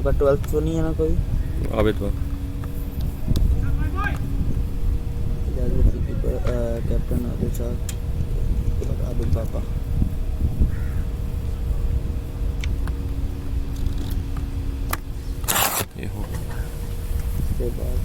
आपका 12th तो नहीं है ना कोई? आबिद बाग। कैप्टन आदिल साहब, आबिद बाबा। ये हो गया। उसके बाद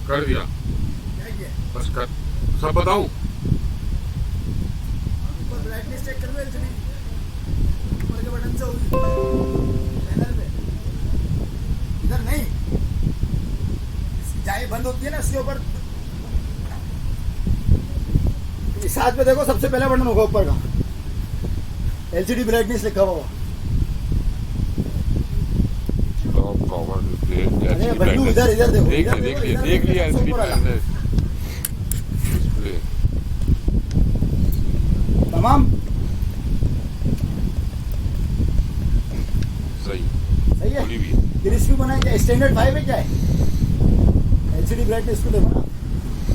कर दिया बस कर सब बताऊं? ब्राइटनेस चेक कर लो एलसीडी ऊपर के बटन से होगी पैनल पे, इधर नहीं, इसकी जाली बंद होती है ना इसके ऊपर, इस हाथ पे देखो सबसे पहला बटन होगा ऊपर का, एलसीडी ब्राइटनेस लिखा हुआ। टॉप कवर अरे बल्लू इधर इधर देखो, देख इधर लिया देखो, देख लिया सबसे एलसीडी ऊपर वाला। ब्राइटनेस डिस्प्ले तमाम सही सही है। खुली भी है। क्रिस्पी बना है क्या, स्टैंडर्ड 5 है क्या है, एलसीडी ब्राइटनेस को देखो ना,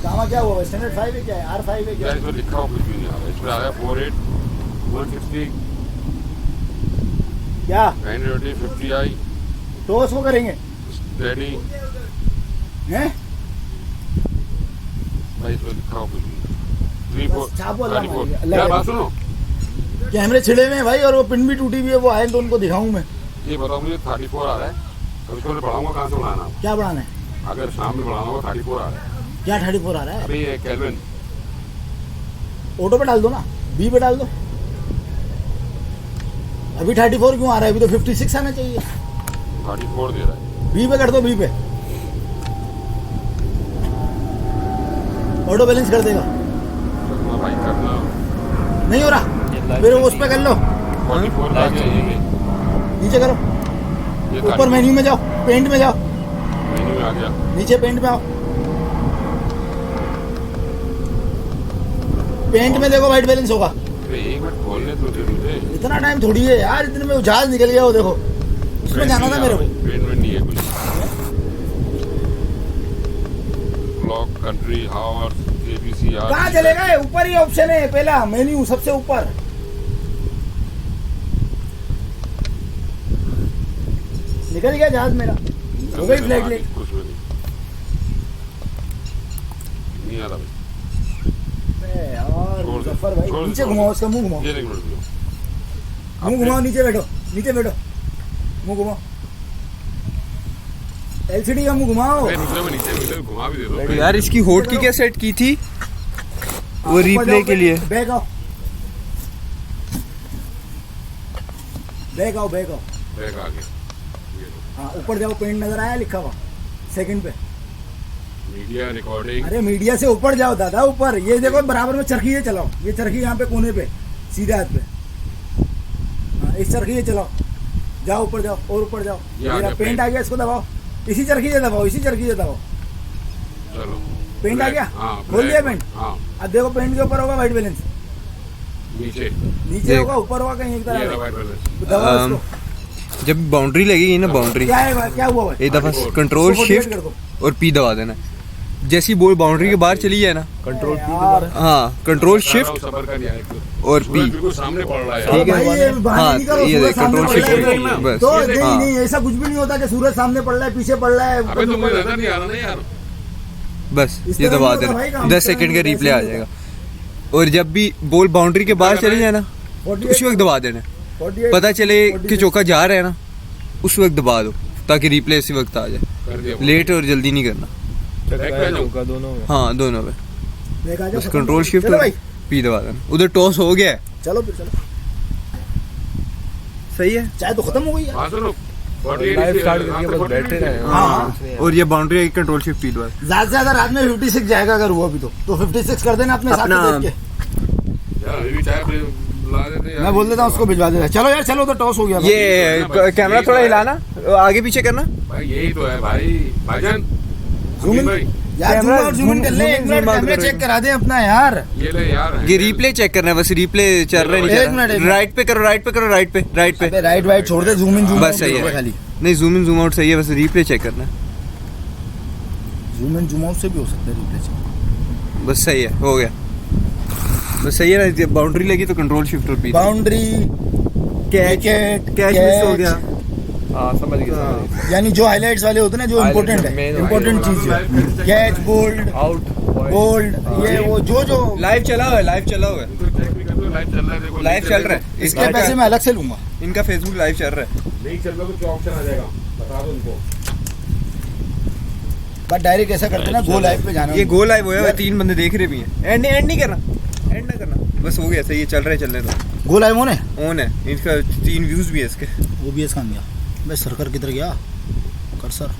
कामा क्या हुआ, स्टैंडर्ड 5 है क्या है, R5 है क्या यार है? इसमें लिखा हुआ कुछ भी नहीं आ रहा, इसमें आ रहा है 48 160 क्या 930 50i तो उसको करेंगे स्टडी हैं? भाई इसमें लिखा हुआ कुछ भी नहीं। 3 बस छापो अल्लाह 4 मारेगा, अल्लाह यार करे। बात सुनो, कैमरे छिड़े हुए हैं भाई, और वो पिन भी टूटी हुई है, वो आए तो उनको दिखाऊं मैं। ये बताओ मुझे 34 आ रहा है, अब इसको मैं बढ़ाऊंगा कहाँ से बढ़ाना? क्या बढ़ाना है, अगर शाम में बढ़ाना होगा 34 आ रहा है क्या 34 आ रहा है? अभी ये केल्विन ऑटो पे डाल दो ना, बी पे डाल दो। अभी 34 क्यों आ रहा है, अभी तो 56 आना चाहिए। 34 दे रहा है, बी पे कर दो, बी पे ऑटो बैलेंस कर देगा। करना भाई करना। नहीं हो रहा, फिर उस पे कर लो, 44 आ गया ये नीचे करो, ये ऊपर मेन्यू में जाओ, पेंट में जाओ, मेन्यू में आ गया। नीचे पेंट में आओ, पेंट में देखो वाइट बैलेंस होगा। अरे एक मिनट खोलने तो दे मुझे, इतना टाइम थोड़ी है यार, इतने में जहाज निकल गया वो देखो, उसमें जाना था मेरे को। पेन में नहीं है कुछ, block country hours ABC are कहाँ चले गए, ऊपर ही ऑप्शन है पहला मेन्यू सबसे ऊपर, निकल गया जहाज मेरा, हो गई फ्लाइट लेट। कुछ भी नहीं आ रहा भाई। और छोड़ दे, मुजफ्फर भाई छोड़ दे, नीचे छोड़ घुमाओ, दे। उसका मुंह घुमाओ, ये देख मिनट मुंह घुमाओ, नीचे बैठो, नीचे बैठो, मुंह घुमाओ, एलसीडी का मुंह घुमाओ। नीचे घुमा भी दे दो यार इसकी होट की क्या सेट की थी वो ऊपर रिप्ले जाओ, के लिए? बैक आओ, बैक आओ, बैक आओ, बैग आ गया। हाँ ऊपर जाओ, पेंट नजर आया लिखा हुआ सेकंड पे, मीडिया रिकॉर्डिंग अरे मीडिया से ऊपर जाओ दादा, ऊपर ये देखो बराबर में चरखी ये चलाओ, ये चरखी यहाँ पे कोने पे सीधे हाथ पे, हाँ इस चरखी ये चलाओ, जाओ ऊपर जाओ और ऊपर जाओ, ये आ मेरा गया पेंट पेंट। आ गया, इसको दबाओ, इसी चरखी से दबाओ, इसी चरखी से दबाओ, चलो पेंट आ गया, हाँ खोल दिया पेंट। हाँ अब देखो पेंट के ऊपर होगा वाइट बैलेंस, नीचे नीचे देख। होगा, ऊपर होगा कहीं एक ये तरह रहा white balance। दबाओ इसको। जब बाउंड्री लगेगी ना, बाउंड्री क्या है, क्या हुआ भाई? एक दफा कंट्रोल इसको शिफ्ट कर दो। और पी दबा देना, जैसी बॉल बाउंड्री के बाहर चली जाए ना, कंट्रोल यार, हाँ कंट्रोल शिफ्ट सबर कर दिया है। और सूरज पी। बिल्कुल सामने पड़ रहा है ठीक है। भाई ये बहाने हाँ नहीं करो, ये सूरज देख सामने कंट्रोल पड़ शिफ्ट रहा है। बस तो नहीं हाँ नहीं ऐसा कुछ भी नहीं होता कि सूरज सामने पड़ रहा है, पीछे पड़ रहा है, अबे तो मुझे नजर नहीं आ रहा ना यार। बस इस ये तरह दबा नहीं होता भाई देना, काम, 10 इस तरह सेकंड का नहीं रिप्ले आ होता, जाएगा। और जब भी बॉल बाउंड्री के बाहर चली जाए ना, 48 उसी वक्त दबा देना, 48 पता चले कि 46 चौका जा रहा है ना, उस वक्त दबा दो ताकि रिप्ले इसी वक्त आ जाए, कर दिया लेट और जल्दी नहीं करना। बैक पे जाऊं। हाँ दोनों में देख आ जाओ, बस खत्म कंट्रोल करो। शिफ्ट चलो भाई, पी दबा देना। उधर टॉस हो गया है, चलो फिर चलो, सही है। चाय तो खत्म हो गई यार। हाँ सुनो लाइव स्टार्ट करके बस बैठे रहे। हाँ और ये बाउंड्री आई कंट्रोल शिफ्ट पी दबा। ज्यादा से ज्यादा रात में 56 जाएगा अगर हुआ भी तो 56 कर देना अपने साथ अपना- में देख के। यार अभी भी चाय पे ला देते यार। मैं बोल देता हूँ उसको भिजवा देना। चलो यार चलो, तो टॉस हो गया। ये कैमरा थोड़ा हिलाना, आगे पीछे करना। भाई यही तो है भाई भाईजान। Zoom in। भाई यार कैमरा जूम इन कर ले, एक zoom मिनट out कैमरा करो। चेक करा दे अपना यार। ये ले यार ये रिप्ले चेक करना है, बस रिप्ले चल रहा है नहीं एक चल मिनट, एक रहा। मिनट। राइट पे करो, राइट पे करो, राइट पे, राइट पे। अबे राइट वाइट छोड़ दे, जूम इन जूम बस सही है। खाली। नहीं जूम इन जूम आउट सही है, बस रिप्ले चेक करना है। जूम इन जूम आउट से भी हो सकता है रिप्ले से। बस सही है, हो गया। बस सही है ना, बाउंड्री लगी तो कंट्रोल शिफ्ट और P. Boundary, catch catch miss हो गया। हाँ समझ गया। यानी जो हाइलाइट्स वाले होते हैं ना, जो Highlights इम्पोर्टेंट है, main इम्पोर्टेंट चीज है, कैच, बोल्ड, आउट बोल्ड, ये वो जो लाइव चला हुआ है, लाइव चला हुआ है, लाइव चल रहा है देखो। लाइव चल रहा है। इसके पैसे मैं अलग से लूंगा। इनका फेसबुक लाइव चल रहा है। नहीं चल रहा तो क्या ऑप्शन आ जाएगा बता दो उनको। बट डायरेक्ट ऐसा करते ना गो लाइव पे जाना। ये गोल लाइव हुआ है, 3 बंदे देख रहे भी हैं। एंड नहीं करना, एंड ना करना, बस हो गया सही है, चल रहे तो गो लाइव ऑन है। इसका 3 व्यूज भी है इसके। ओबीएस कहाँ गया बस, सर्कर किधर गया कर्सर?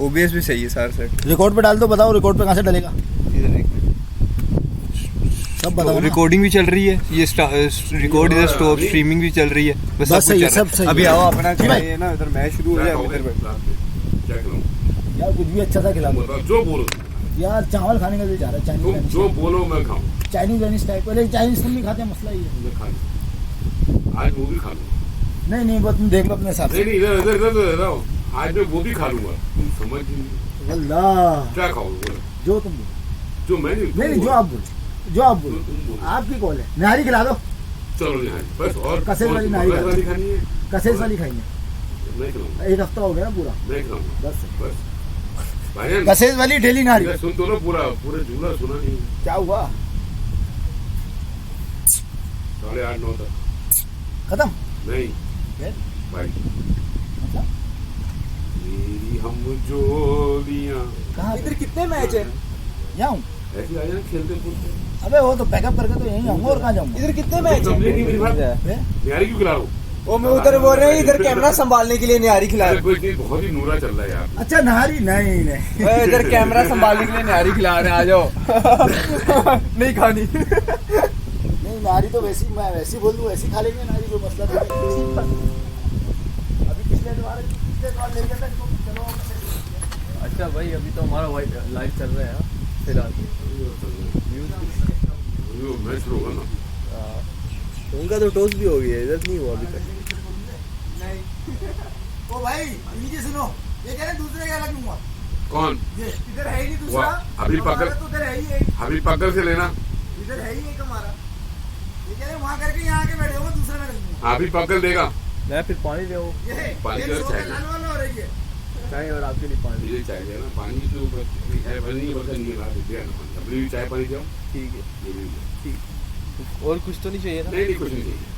ओबीएस भी सही है सार सेट। रिकॉर्ड पे डाल दो, बताओ रिकॉर्ड पे कहाँ से डलेगा? इधर एक सब बताओ ना। रिकॉर्डिंग भी चल रही है, ये रिकॉर्ड इधर स्टॉप, स्ट्रीमिंग भी चल रही है, बस सब सही है, कुछ चल रहा सब सही अभी है। आओ अपना जी भाई। ये ना इधर मैच शुरू हो जाए इधर पे। क्या खिलाऊं? यार कुछ भी अच्छा सा खिला दो बताओ, जो बोलो यार। चावल खाने का दिल चाह रहा है, तुम, चाइनीज जो बोलो मैं खाऊं। Chinese type. पहले चाइनीज तुम नहीं खाते, मसला ही है। मैं खा लूं। आज वो भी खा लूंगा। नहीं बस तुम देख लो अपने हिसाब नहीं से। नहीं, इधर रहो। आज मैं वो भी खा लूंगा। तुम समझ ही नहीं। अल्लाह क्या खाओगे बोलो? जो तुम बोलो। जो मैं नहीं जो आप बोलो, जो आप बोलो, आपकी कॉल है। निहारी खिला दो, चलो यहाँ बस। और कसेस वाली नारी कसेस वाली खानी है? कसेस वाली खाएंगे। मैं खिलाऊंगा, एक हफ्ता हो गया ना पूरा, मैं खिलाऊंगा बस बस। भाईजान कसेस वाली डेली नारी। इधर सुन तो लो, पूरा झूला सुना नहीं। क्या हुआ? 8:30 9 तक खत्म नहीं फिर? भाई। मतलब मेरी हम जोड़ियां कहाँ? इधर कितने मैच है? यहाँ हूँ। ऐसे आ जाना, खेलते कूदते। अबे वो तो पैकअप करके तो यहीं आऊंगा, और कहाँ जाऊंगा? इधर कितने मैच कंप्लीट नहीं मेरी बात। फिर? निहारी क्यों खिला रहा हूँ? वो मैं उधर बोल रहे हैं, इधर कैमरा संभालने के लिए निहारी खिला अरे कोई चीज बहुत ही नूरा चल रहा है यार। अच्छा नारी नहीं रहे इधर कैमरा संभालने के लिए निहारी खिला रहे हैं, आ जाओ। नहीं खानी। नहीं नारी तो वैसी, मैं वैसी बोल दूँ वैसी खा लेंगे नारी, कोई मसला नहीं है। अभी पिछले द्वार ले गया था, चलो अच्छा भाई अभी तो हमारा लाइव चल रहा है फिलहाल। मैच शुरू होगा ना। उनका तो टॉस भी हो गया, इधर नहीं हुआ अभी तक। ओ भाई नीचे सुनो, ये कह रहे दूसरे का अलग लूंगा। कौन? ये इधर है ही नहीं दूसरा। वाह, अभी हमारा पकड़। तो इधर है ही एक, अभी पकड़ से लेना। इधर है ही एक हमारा। ये कह रहे वहाँ करके यहाँ आके बैठे हो, दूसरा में रख दूंगा। अभी पकड़ देगा। मैं फिर पानी ले ये पानी ये का लोग चाहिए। लाल वाला हो रही है। चाय और आपके लिए पानी। मुझे चाहिए ना पानी, तो चाय पानी नहीं बर्तन नहीं ला देते हैं ना। अभी भी चाय पानी जाओ। ठीक है, ये भी ले। ठीक। और कुछ तो नहीं चाहिए ना? नहीं कुछ नहीं चाहिए।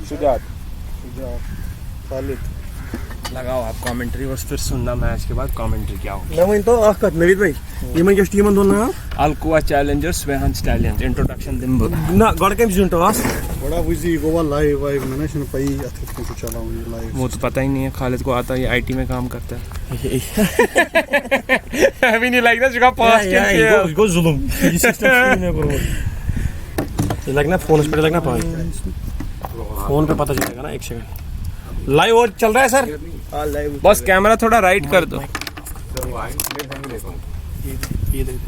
शुजात खालिद लगाओ आप कमेंट्री और फिर सुनना मैच के बाद कमेंट्री क्या हो मैं वहीं तो कत नवीद भाई ये क्या टीम दोन Alcoa Challengers Sweihan Stallions introduction दिन ना गॉड के जुन तो बड़ा विजी गोवा लाइव वाइव मैंने सुन पाई अथित को चला हूं लाइव वो तो पता ही नहीं है खालिद को आता है ये आईटी में काम करता है अभी नहीं लाइक दैट जगह पास्ट गो जुलुम ये सिस्टम में करो ये लगना फोन पे लगना पाए फोन पे पता चलेगा ना एक सेकंड लाइव और चल रहा है सर हां लाइव बस कैमरा थोड़ा राइट कर दो ये देख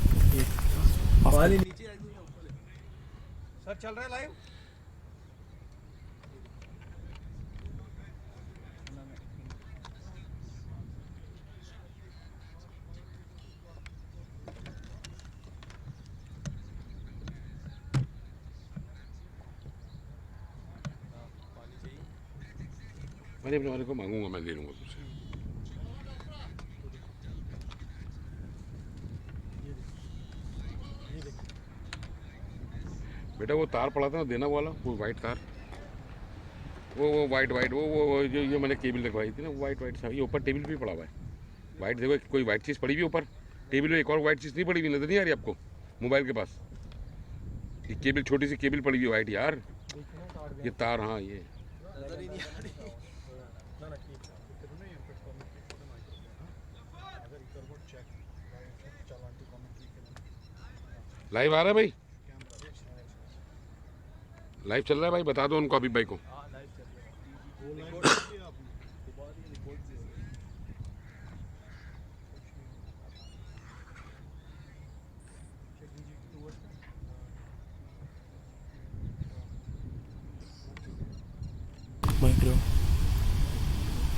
पानी नीचे सर चल रहा है लाइव मैंने अपने वाले को मांगूंगा मैं दे दूंगा तुझसे बेटा वो तार पड़ा था ना देना वाला वो वाइट तार वो वाइट वो जो ये मैंने केबल लगवाई थी ना वो वाइट ये ऊपर टेबल पे पड़ा हुआ है वाइट देखो कोई वाइट चीज़ पड़ी हुई ऊपर टेबल पे एक और वाइट चीज़ नहीं पड़ी हुई नजर नहीं आ रही आपको मोबाइल के पास ये केबल छोटी सी केबल पड़ी हुई वाइट यार ये तार हाँ ये लाइव आ रहा है भाई लाइव चल रहा है भाई बता दो उनको अभी भाई को micro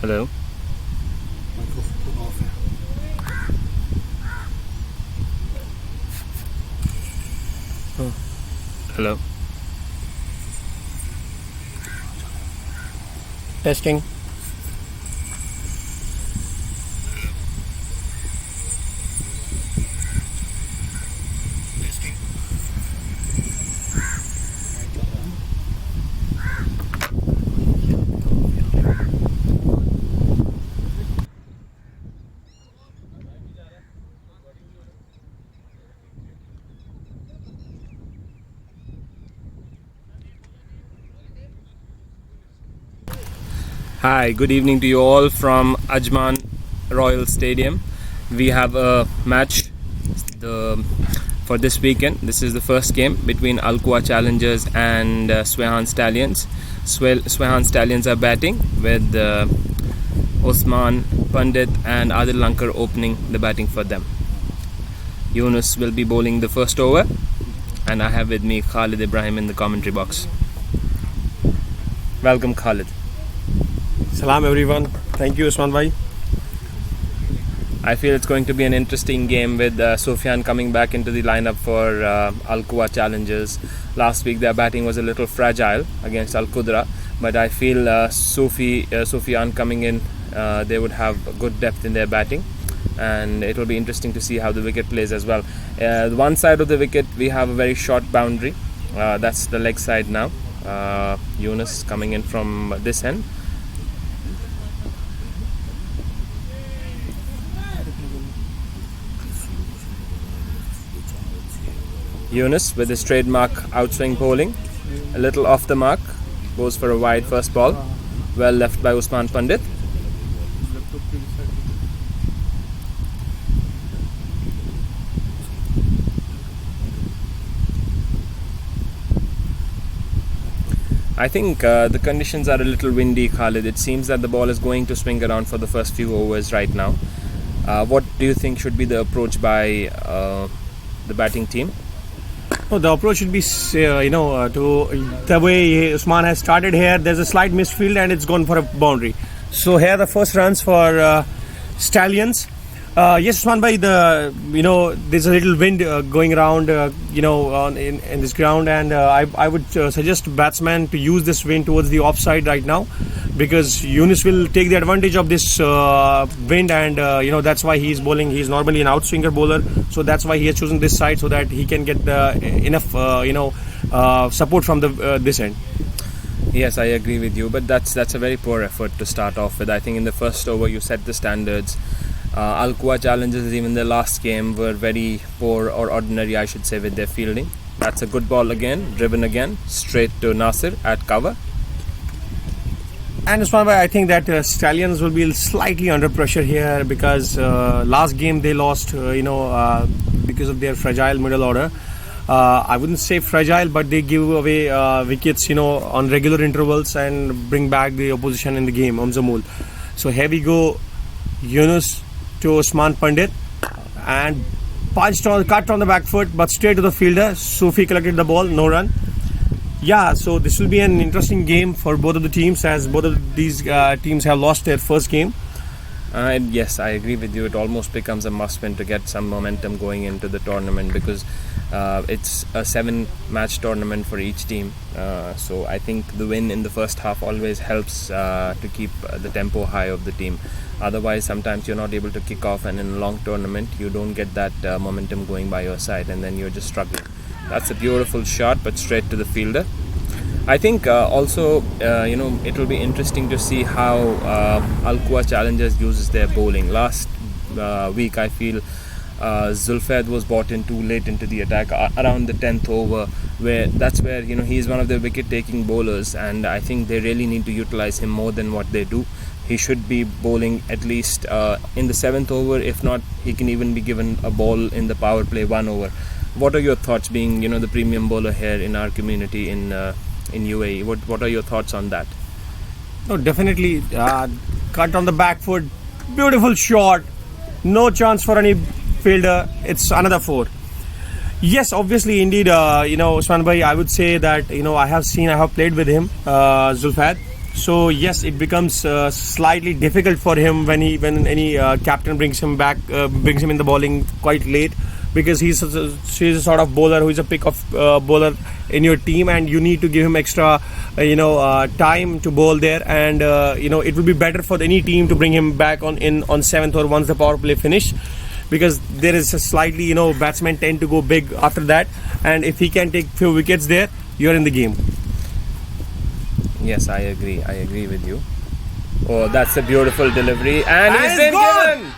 hello hello testing Hi, good evening to you all from Ajman Royal Stadium. We have a match for this weekend. This is the first game between Alcoa Challengers and Sweihan Stallions. Sweihan Stallions are batting with Osman Pandit and Adil Lankar opening the batting for them. Yunus will be bowling the first over, and I have with me Khalid Ibrahim in the commentary box. Welcome, Khalid. Salam everyone. Thank you Usman bhai. I feel it's going to be an interesting game with Sweihan coming back into the lineup for Alcoa Challengers. Last week their batting was a little fragile against Al Qudra, but I feel Sweihan coming in, they would have good depth in their batting, and it will be interesting to see how the wicket plays as well. One side of the wicket we have a very short boundary, that's the leg side now. Yunus coming in from this end. Yunus with his trademark outswing bowling, a little off the mark, goes for a wide first ball, well left by Osman Pandit. I think the conditions are a little windy, Khalid. It seems that the ball is going to swing around for the first few overs right now. What do you think should be the approach by the batting team? Oh, the approach should be, to the way Usman has started here. There's a slight misfield and it's gone for a boundary. So here the first runs for Stallions. Yes, Usman bhai, there's a little wind going around, in this ground, and I would suggest batsman to use this wind towards the offside right now, because Yunus will take the advantage of this wind, and that's why he's bowling. He's normally an outswinger bowler, so that's why he has chosen this side, so that he can get enough support from this end. Yes, I agree with you, but that's a very poor effort to start off with. I think in the first over you set the standards. Al-Quwa Challenges, even the last game, were very poor or ordinary, I should say, with their fielding. That's a good ball again, driven again, straight to Nasir at cover. And Usman bhai, I think that Stallions will be slightly under pressure here because last game they lost, because of their fragile middle order. I wouldn't say fragile, but they give away wickets, on regular intervals and bring back the opposition in the game on Zamul. So here we go, Yunus to Usman Pandit, and cut on the back foot, but straight to the fielder. Sufi collected the ball, no run. Yeah, so this will be an interesting game for both of the teams, as both of these teams have lost their first game. And yes, I agree with you. It almost becomes a must-win to get some momentum going into the tournament, because it's a 7-match tournament for each team. So I think the win in the first half always helps to keep the tempo high of the team. Otherwise, sometimes you're not able to kick off, and in a long tournament, you don't get that momentum going by your side, and then you're just struggling. That's a beautiful shot, but straight to the fielder. I think also, it will be interesting to see how Al-Quwa Challengers uses their bowling. Last week, I feel Zulfad was brought in too late into the attack around the 10th over, that's where he's one of the wicket-taking bowlers, and I think they really need to utilize him more than what they do. He should be bowling at least in the 7th over. If not, he can even be given a ball in the power play 1 over. What are your thoughts, being the premium bowler here in our community in UAE? What are your thoughts on that? No, definitely cut on the back foot, beautiful shot, no chance for any fielder. It's another 4. Yes, obviously, indeed, Usman bhai, I would say that I have played with him, Zulfad. So yes, it becomes slightly difficult for him when any captain brings him in the bowling quite late, because he's a sort of bowler who is a pick-off bowler in your team, and you need to give him extra time to bowl there, and it would be better for any team to bring him back on 7th or once the power play finish, because there is a slightly batsmen tend to go big after that, and if he can take few wickets there, you're in the game. Yes, I agree with you. Oh, that's a beautiful delivery, and he's been given.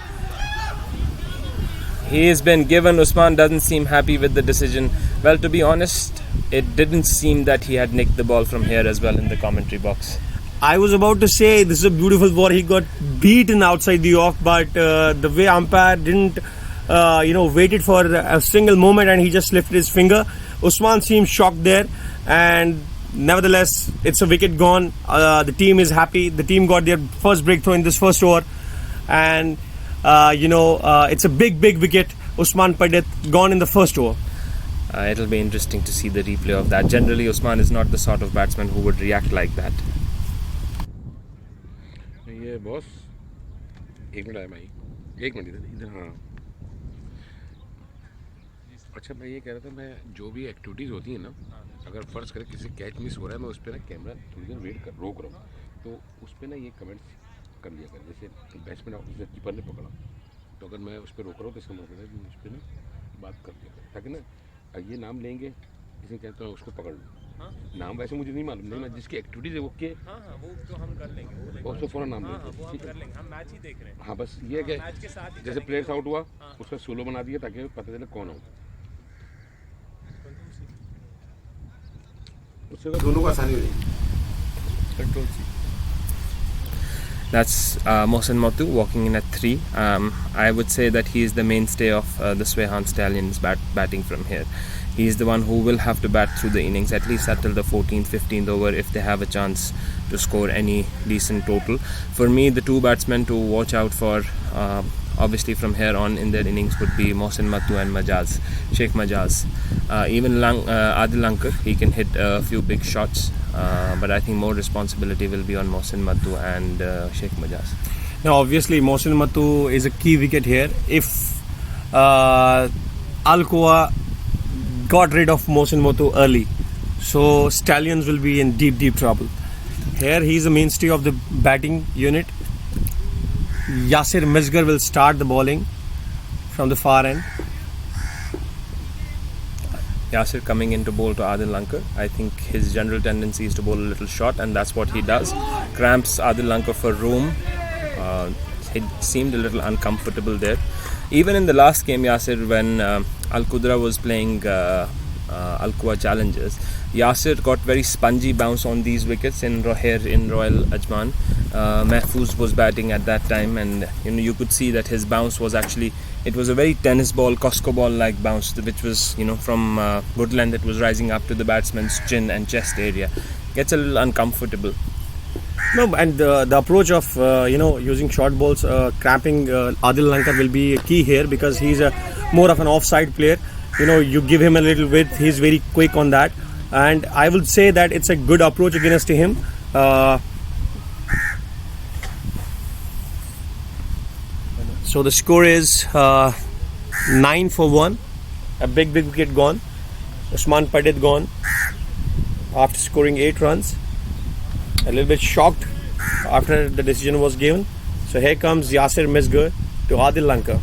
He's been given. Usman doesn't seem happy with the decision. Well, to be honest, it didn't seem that he had nicked the ball from here as well in the commentary box. I was about to say this is a beautiful ball. He got beaten outside the off, but the way umpire didn't, waited for a single moment, and he just lifted his finger. Usman seemed shocked there, and nevertheless, it's a wicket gone. The team is happy. The team got their first breakthrough in this first over, and it's a big wicket. Usman Pandit gone in the first over. It'll be interesting to see the replay of that. Generally, Usman is not the sort of batsman who would react like that. ये boss, एक minute आया भाई, एक minute इधर हाँ। अच्छा, मैं ये कह रहा था, मैं जो भी एक्टिविटीज़ होती है ना, अगर फ़र्ज़ करें किसी कैच मिस हो रहा है, मैं उस पर ना कैमरा थोड़ी देर रोक रहा हूँ, तो उस पर ना ये कमेंट्स कर लिया कर। जैसे बैट्समैन ऑफिसर कीपर ने पकड़ा, तो अगर मैं उस पर रोक रहा हूँ तो इसका मतलब है कि उस पर ना बात कर लिया कर, ताकि ना ये नाम लेंगे, किसी कहते हैं उसको पकड़ लो। नाम वैसे मुझे नहीं मालूम, नहीं मैं जिसकी एक्टिविटीज़ है वो के वो तो हम कर लेंगे, वो उसको फ़ौरन नाम लेंगे, वो हम कर लेंगे, हम मैच ही देख रहे हैं। हाँ, बस ये है कि जैसे प्लेयर्स आउट हुआ, उसका सोलो बना दिया ताकि पता चले कौन आउट। उससे दोनों को आसानी हो जाएगी। Control C. That's Mohsin Mottu walking in at 3. I would say that he is the mainstay of the Sweihan Stallions batting from here. He is the one who will have to bat through the innings, at least until the 14th, 15th over, if they have a chance to score any decent total. For me, the 2 batsmen to watch out for, obviously from here on in their innings, would be Mohsin Mottu and Sheikh Majaz. Even Adil Lankar, he can hit a few big shots, but I think more responsibility will be on Mohsin Mottu and Sheikh Majaz. Now, obviously, Mohsin Mottu is a key wicket here. If Al-Quwa got rid of Mohsin Mottu early, so Stallions will be in deep trouble. Here, he is the mainstay of the batting unit. Yasir Misgar will start the bowling from the far end. Yasir coming in to bowl to Adil Lankar. I think his general tendency is to bowl a little short, and that's what he does. Cramps Adil Lankar for room. He seemed a little uncomfortable there. Even in the last game, Yasir, when Al Qudra was playing Al Quwa Challengers, Yasir got very spongy bounce on these wickets in Royal Ajman. Mahfouz was batting at that time, and you could see that his bounce was actually, it was a very tennis ball, Costco ball like bounce, which was from good length. It was rising up to the batsman's chin and chest area. Gets a little uncomfortable. No, and the approach of using short balls, cramping Adil Lankar will be key here, because he's more of an offside player. You give him a little width, he's very quick on that, and I would say that it's a good approach against him. So the score is 9 for 1. A big wicket gone. Usman Pandit gone after scoring 8 runs. A little bit shocked after the decision was given. So here comes Yasir Misgar to Adil Lankar.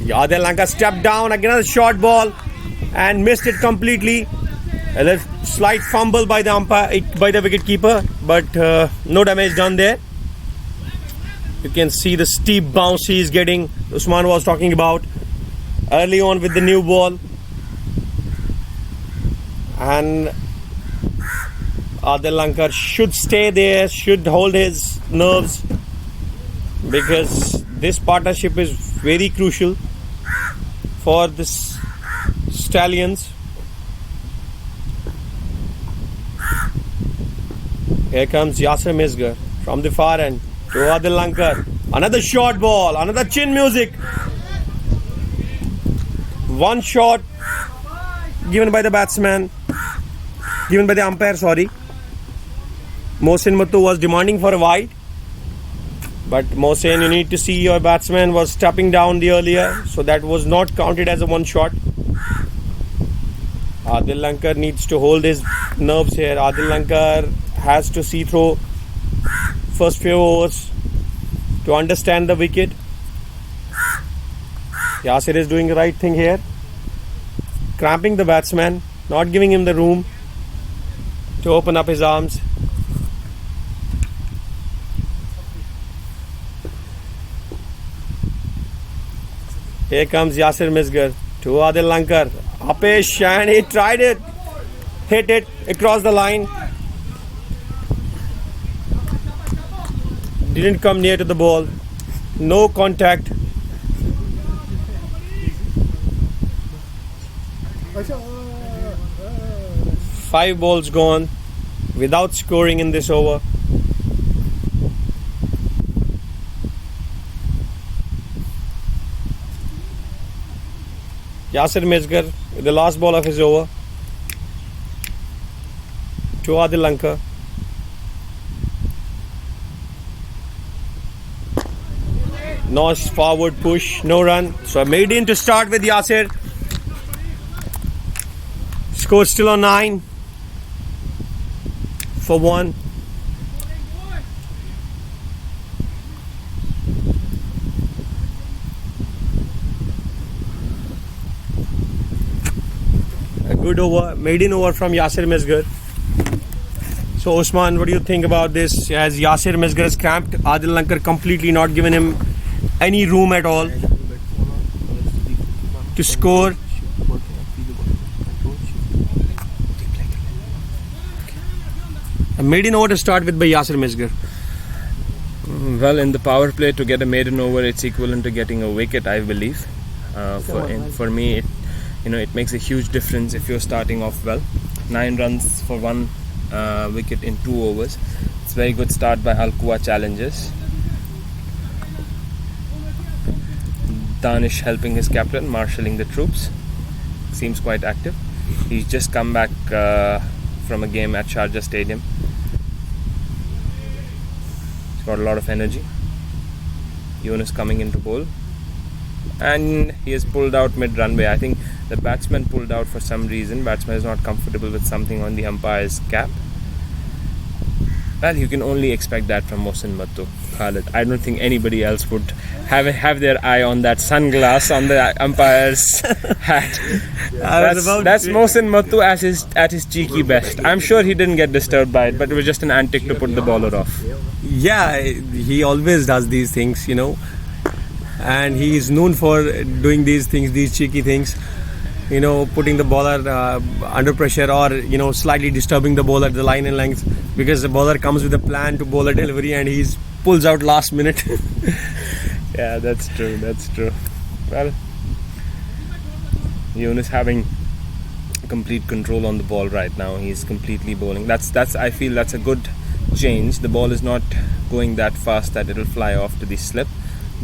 Adil Lankar stepped down, again a short ball, and missed it completely. A little slight fumble by the umpire, by the wicket keeper, but no damage done there. You can see the steep bounce he is getting. Usman was talking about early on with the new ball, and Adil Lankar should stay there, should hold his nerves, because this partnership is very crucial for this Stallions. Here comes Yasir Misgar from the far end to Adil Lankar. Another short ball, another chin music. One shot given by the batsman, given by the umpire, sorry. Mohsin Muttu was demanding for a wide, but Mohsin, you need to see your batsman was stepping down the earlier, so that was not counted as a one shot. Adil Lankar needs to hold his nerves here. Adil Lankar has to see through first few overs to understand the wicket. Yasir is doing the right thing here, cramping the batsman, not giving him the room to open up his arms. Here comes Yasir Misgar to Adil Lankar. Apesh, and he tried it, hit it across the line. Didn't come near to the ball. No contact. Five balls gone without scoring in this over. Yasir Misgar with the last ball of his over to Adil Lankar. Nice forward push, no run. So made in to start with Yasir. Score still on 9 for 1. A good over, maiden over from Yasir Misgar. So Usman, what do you think about this? As Yasir Misgar has cramped Adil Lankar completely, not given him any room at all to score. A maiden over to start with by Yasir Misgar. Well, in the power play, to get a maiden over, it's equivalent to getting a wicket, I believe. For me, it makes a huge difference if you're starting off well. 9 runs for 1 wicket in 2 overs. It's a very good start by Al Quwa Challengers. Danish helping his captain, marshalling the troops. Seems quite active. He's just come back from a game at Sharjah Stadium. He's got a lot of energy. Yunus coming into bowl, and he has pulled out mid-runway. I think the batsman pulled out for some reason. Batsman is not comfortable with something on the umpire's cap. Well, you can only expect that from Mohsin Mattu, Khalid. I don't think anybody else would have their eye on that sunglass on the umpire's hat. That's Mohsin Mattu at his cheeky best. I'm sure he didn't get disturbed by it, but it was just an antic to put the bowler off. Yeah, he always does these things, you know, and he is known for doing these things, these cheeky things, you know, putting the bowler under pressure, or, you know, slightly disturbing the bowler at the line and length, because the bowler comes with a plan to bowl a delivery and he pulls out last minute. Yeah, that's true. Well, Yunus having complete control on the ball right now. He's completely bowling. I feel that's a good change. The ball is not going that fast that it'll fly off to the slip,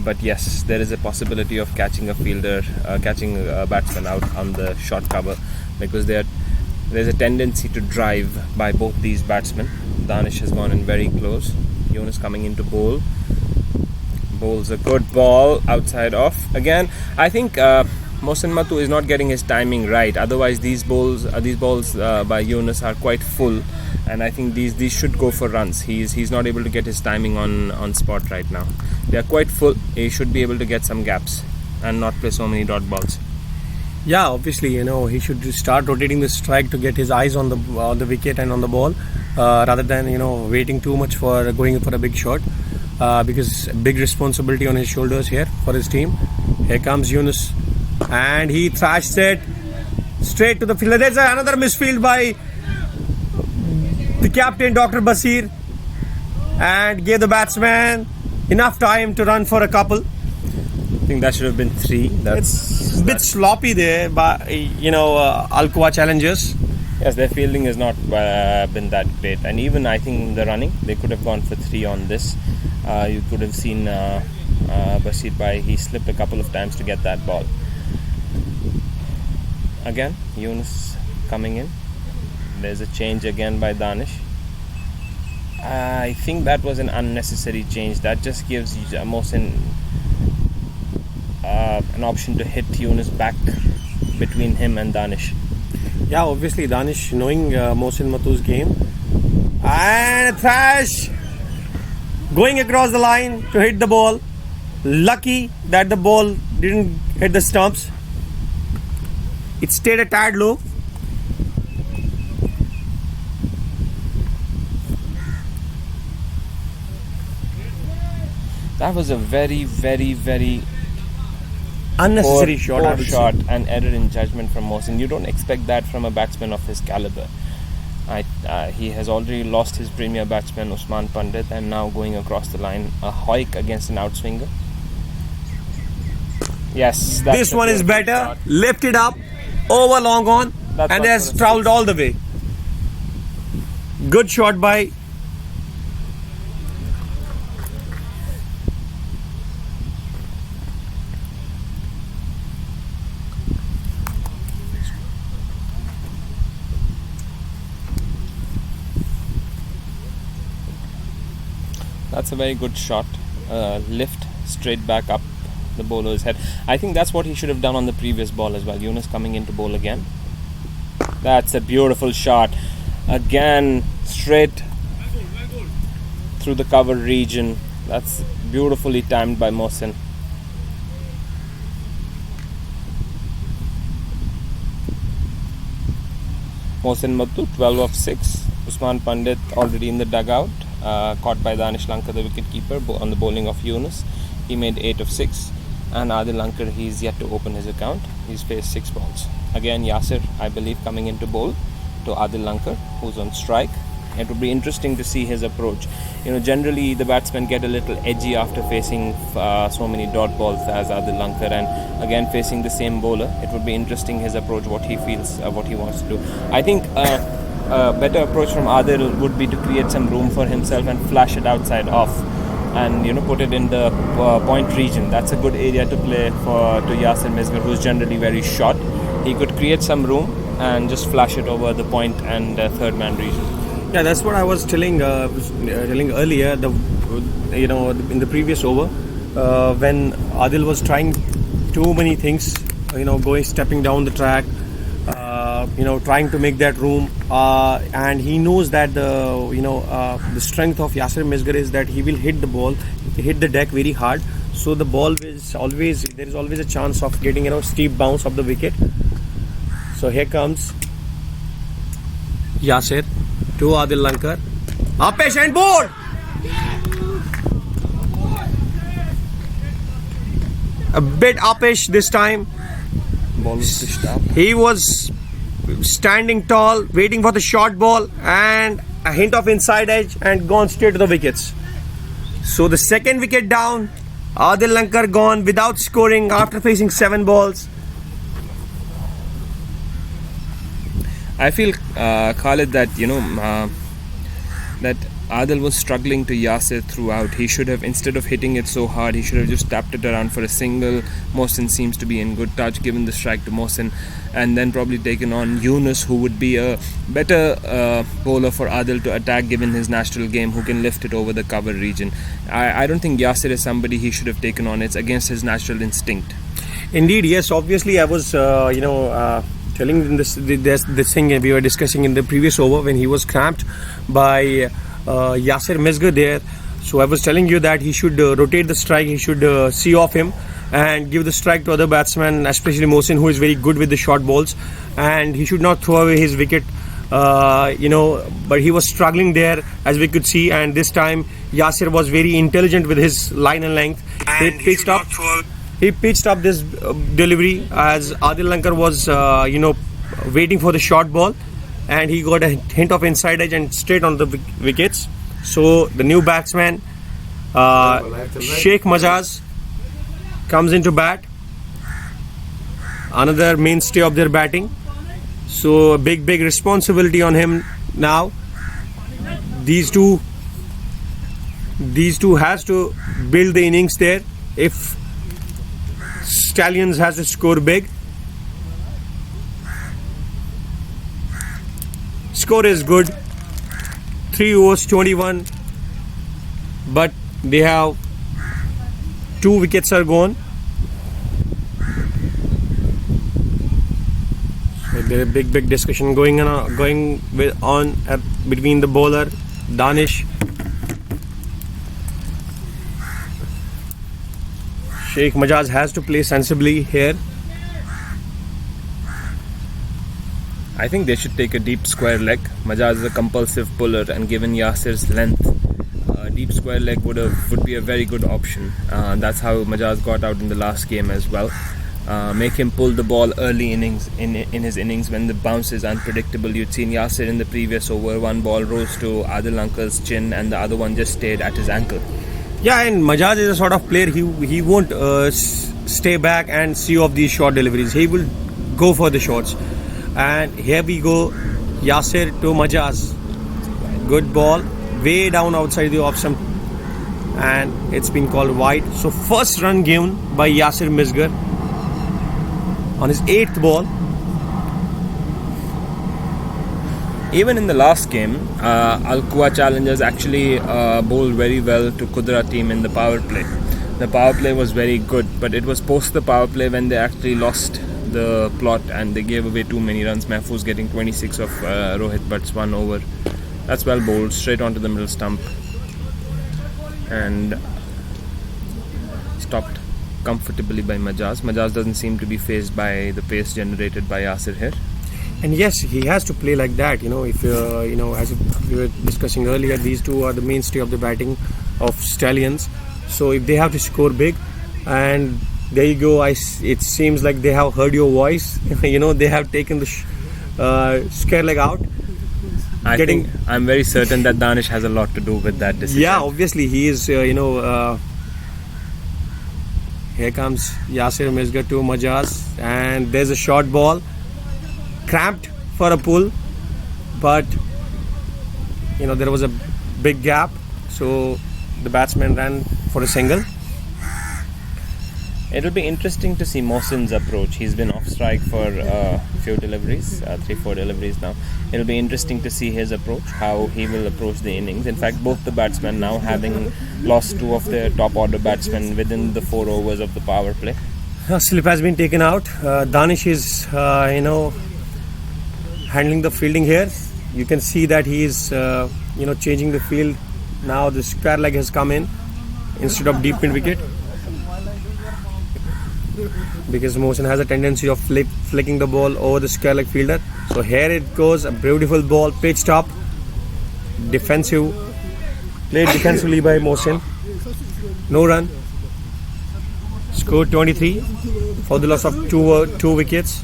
but yes, there is a possibility of catching a batsman out on the short cover, because there's a tendency to drive by both these batsmen. Danish has gone in very close. Yunus coming into bowl. Bowls a good ball outside off. Again, I think Mohsin Mattu is not getting his timing right. Otherwise, these balls by Yunus are quite full, and I think these should go for runs. He's not able to get his timing on spot right now. They are quite full. He should be able to get some gaps and not play so many dot balls. Yeah, obviously, you know, he should start rotating the strike to get his eyes on the wicket and on the ball, rather than, you know, waiting too much for going for a big shot, because big responsibility on his shoulders here for his team. Here comes Yunus, and he thrashed it straight to the fielder. There's another misfield by the captain, Dr. Basir, and gave the batsman enough time to run for a couple. I think that should have been 3. It's a bit sloppy there, but, you know, Al-Quwa challengers. Yes, their fielding has not been that great, and even I think in the running they could have gone for 3 on this. You could have seen Basir Bhai, he slipped a couple of times to get that ball. Again, Yunus coming in. There's a change again by Danish. I think that was an unnecessary change. That just gives Mohsin an option to hit Yunus back between him and Danish. Yeah, obviously Danish knowing Mohsin Mattu's game, and a thrash going across the line to hit the ball. Lucky that the ball didn't hit the stumps. It stayed a tad low. That was a very, very, very Unnecessary shot, I poor would shot say. and error in judgment from Mohsin. You don't expect that from a batsman of his caliber. He has already lost his premier batsman Usman Pandit, and now going across the line, a hoik against an outswinger. Yes, that's This a one is beautiful better. shot. Lift it up, over long on, That's and one has for a travelled six. all the way. Good shot by That's a very good shot. Lift straight back up the bowler's head. I think that's what he should have done on the previous ball as well. Yunus coming into bowl again. That's a beautiful shot. Again, straight through the cover region. That's beautifully timed by Mohsin. Mohsin Mattu, 12 of 6. Usman Pandit already in the dugout. Caught by Danish Lankar, the wicketkeeper, on the bowling of Yunus. He made 8 of 6. And Adil Lankar, he's yet to open his account. He's faced 6 balls. Again, Yasir, I believe, coming into bowl to Adil Lankar, who's on strike. It would be interesting to see his approach. You know, generally the batsmen get a little edgy after facing so many dot balls as Adil Lankar, and again facing the same bowler. It would be interesting his approach, what he feels, what he wants to do. I think a better approach from Adil would be to create some room for himself and flash it outside off, and put it in the point region. That's a good area to play to Yasir Misgar, who's generally very short. He could create some room and just flash it over the point and third man region. Yeah, that's what I was telling earlier. In the previous over, when Adil was trying too many things, stepping down the track, trying to make that room, and he knows that the strength of Yasir Misgar is that he will hit the ball, hit the deck very hard. So the ball is always, there is always a chance of getting steep bounce of the wicket. So here comes Yasir to Adil Lankar. Apesh and board. A bit Apesh this time. Ball was pitched up. He was standing tall, waiting for the short ball, and a hint of inside edge and gone straight to the wickets. So the second wicket down, Adil Lankar gone without scoring after facing 7 balls. I feel, Khalid, that that Adil was struggling to Yasir throughout. He should have, instead of hitting it so hard, he should have just tapped it around for a single. Mohsin seems to be in good touch, given the strike to Mohsin, and then probably taken on Yunus, who would be a better bowler for Adil to attack, given his natural game, who can lift it over the cover region. I don't think Yasir is somebody he should have taken on. It's against his natural instinct. Indeed, yes. Obviously, I was, telling him this thing we were discussing in the previous over when he was cramped by Yasir Misgar there. So I was telling you that he should rotate the strike, he should see off him and give the strike to other batsmen, especially Mohsin, who is very good with the short balls, and he should not throw away his wicket. But he was struggling there, as we could see, and this time Yasir was very intelligent with his line and length. He pitched up this delivery as Adil Lankar was waiting for the short ball, and he got a hint of inside edge and straight on the wickets. So the new batsman Sheikh Majaz comes into bat, another mainstay of their batting. So a big responsibility on him now. These two has to build the innings there if Stallions has to score big. Score is good, 3 overs 21, but they have 2 wickets are gone. So there is a big discussion going on between the bowler Danish. Sheikh Majaz has to play sensibly here. I think they should take a deep square leg. Majaz is a compulsive puller, and given Yasir's length, deep square leg would be a very good option. That's how Majaz got out in the last game as well. Make him pull the ball early in his innings when the bounce is unpredictable. You'd seen Yasir in the previous over, one ball rose to Adil Lankar's chin and the other one just stayed at his ankle. Yeah, and Majaz is a sort of player, he won't stay back and see off these short deliveries. He will go for the shots. And here we go, Yasir to Majaz. Good ball, way down outside the off stump, and it's been called wide. So first run given by Yasir Misgar on his 8th ball. Even in the last game, Al-Quwa Challengers actually bowled very well to Qudra team in the power play. The power play was very good, but it was post the power play when they actually lost the plot and they gave away too many runs. Mahfouz getting 26 of Rohit Bhatt's 1 over. That's well bowled, straight onto the middle stump and stopped comfortably by Majaz. Majaz doesn't seem to be fazed by the pace generated by Yasir here. And yes, he has to play like that. If as we were discussing earlier, these two are the mainstay of the batting of Stallions. So if they have to score big, and there you go, it seems like they have heard your voice. They have taken the scare leg out. I'm very certain that Danish has a lot to do with that decision. Yeah, obviously he is. Here comes Yasir Misgar to Majaz, and there's a short ball, cramped for a pull, but there was a big gap, so the batsman ran for a single. It'll be interesting to see Mohsin's approach. He's been off strike for a few deliveries, 3-4 deliveries now. It'll be interesting to see his approach, how he will approach the innings. In fact, both the batsmen now having lost 2 of their top order batsmen within the 4 overs of the power play. Slip has been taken out. Danish is, handling the fielding here. You can see that he is changing the field. Now the square leg has come in instead of deep mid wicket, because Mohsin has a tendency of flicking the ball over the square leg fielder. So here it goes, a beautiful ball pitched up, played defensively by Mohsin. No run. Scored 23 for the loss of two wickets.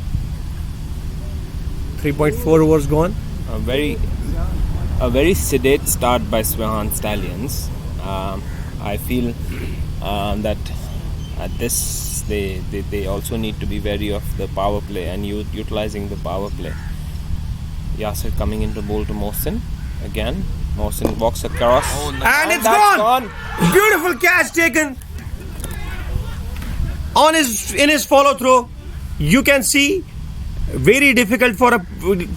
3.4 overs gone. A very sedate start by Sweihan Stallions. I feel that at this they also need to be wary of the power play and utilizing the power play. Yasir coming into bowl to Mohsin again. Mohsin walks across And it's gone. Beautiful catch taken in his follow through. You can see, very difficult for a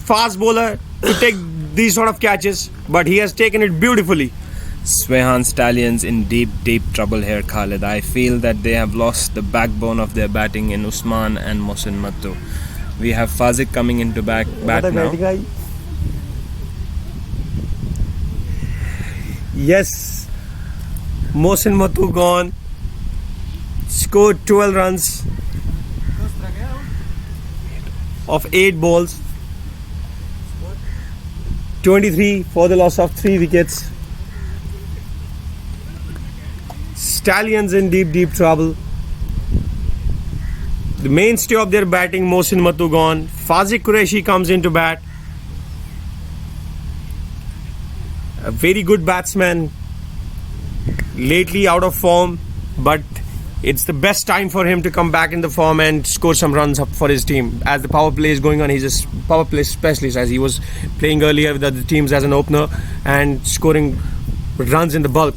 fast bowler to take these sort of catches, but he has taken it beautifully. Sweihan Stallions in deep trouble here, Khalid. I feel that they have lost the backbone of their batting in Usman and Mohsin Mattu. We have Fazik coming into bat now. Yes, Mohsin Mattu gone. Scored 12 runs of 8 balls. 23 for the loss of 3 wickets. Stallions in deep trouble. The mainstay of their batting, Mohsin Mattu gone. Fazik Qureshi comes into bat. A very good batsman. Lately out of form, but it's the best time for him to come back in the form and score some runs up for his team. As the power play is going on, he's a power play specialist, as he was playing earlier with other teams as an opener and scoring runs in the bulk.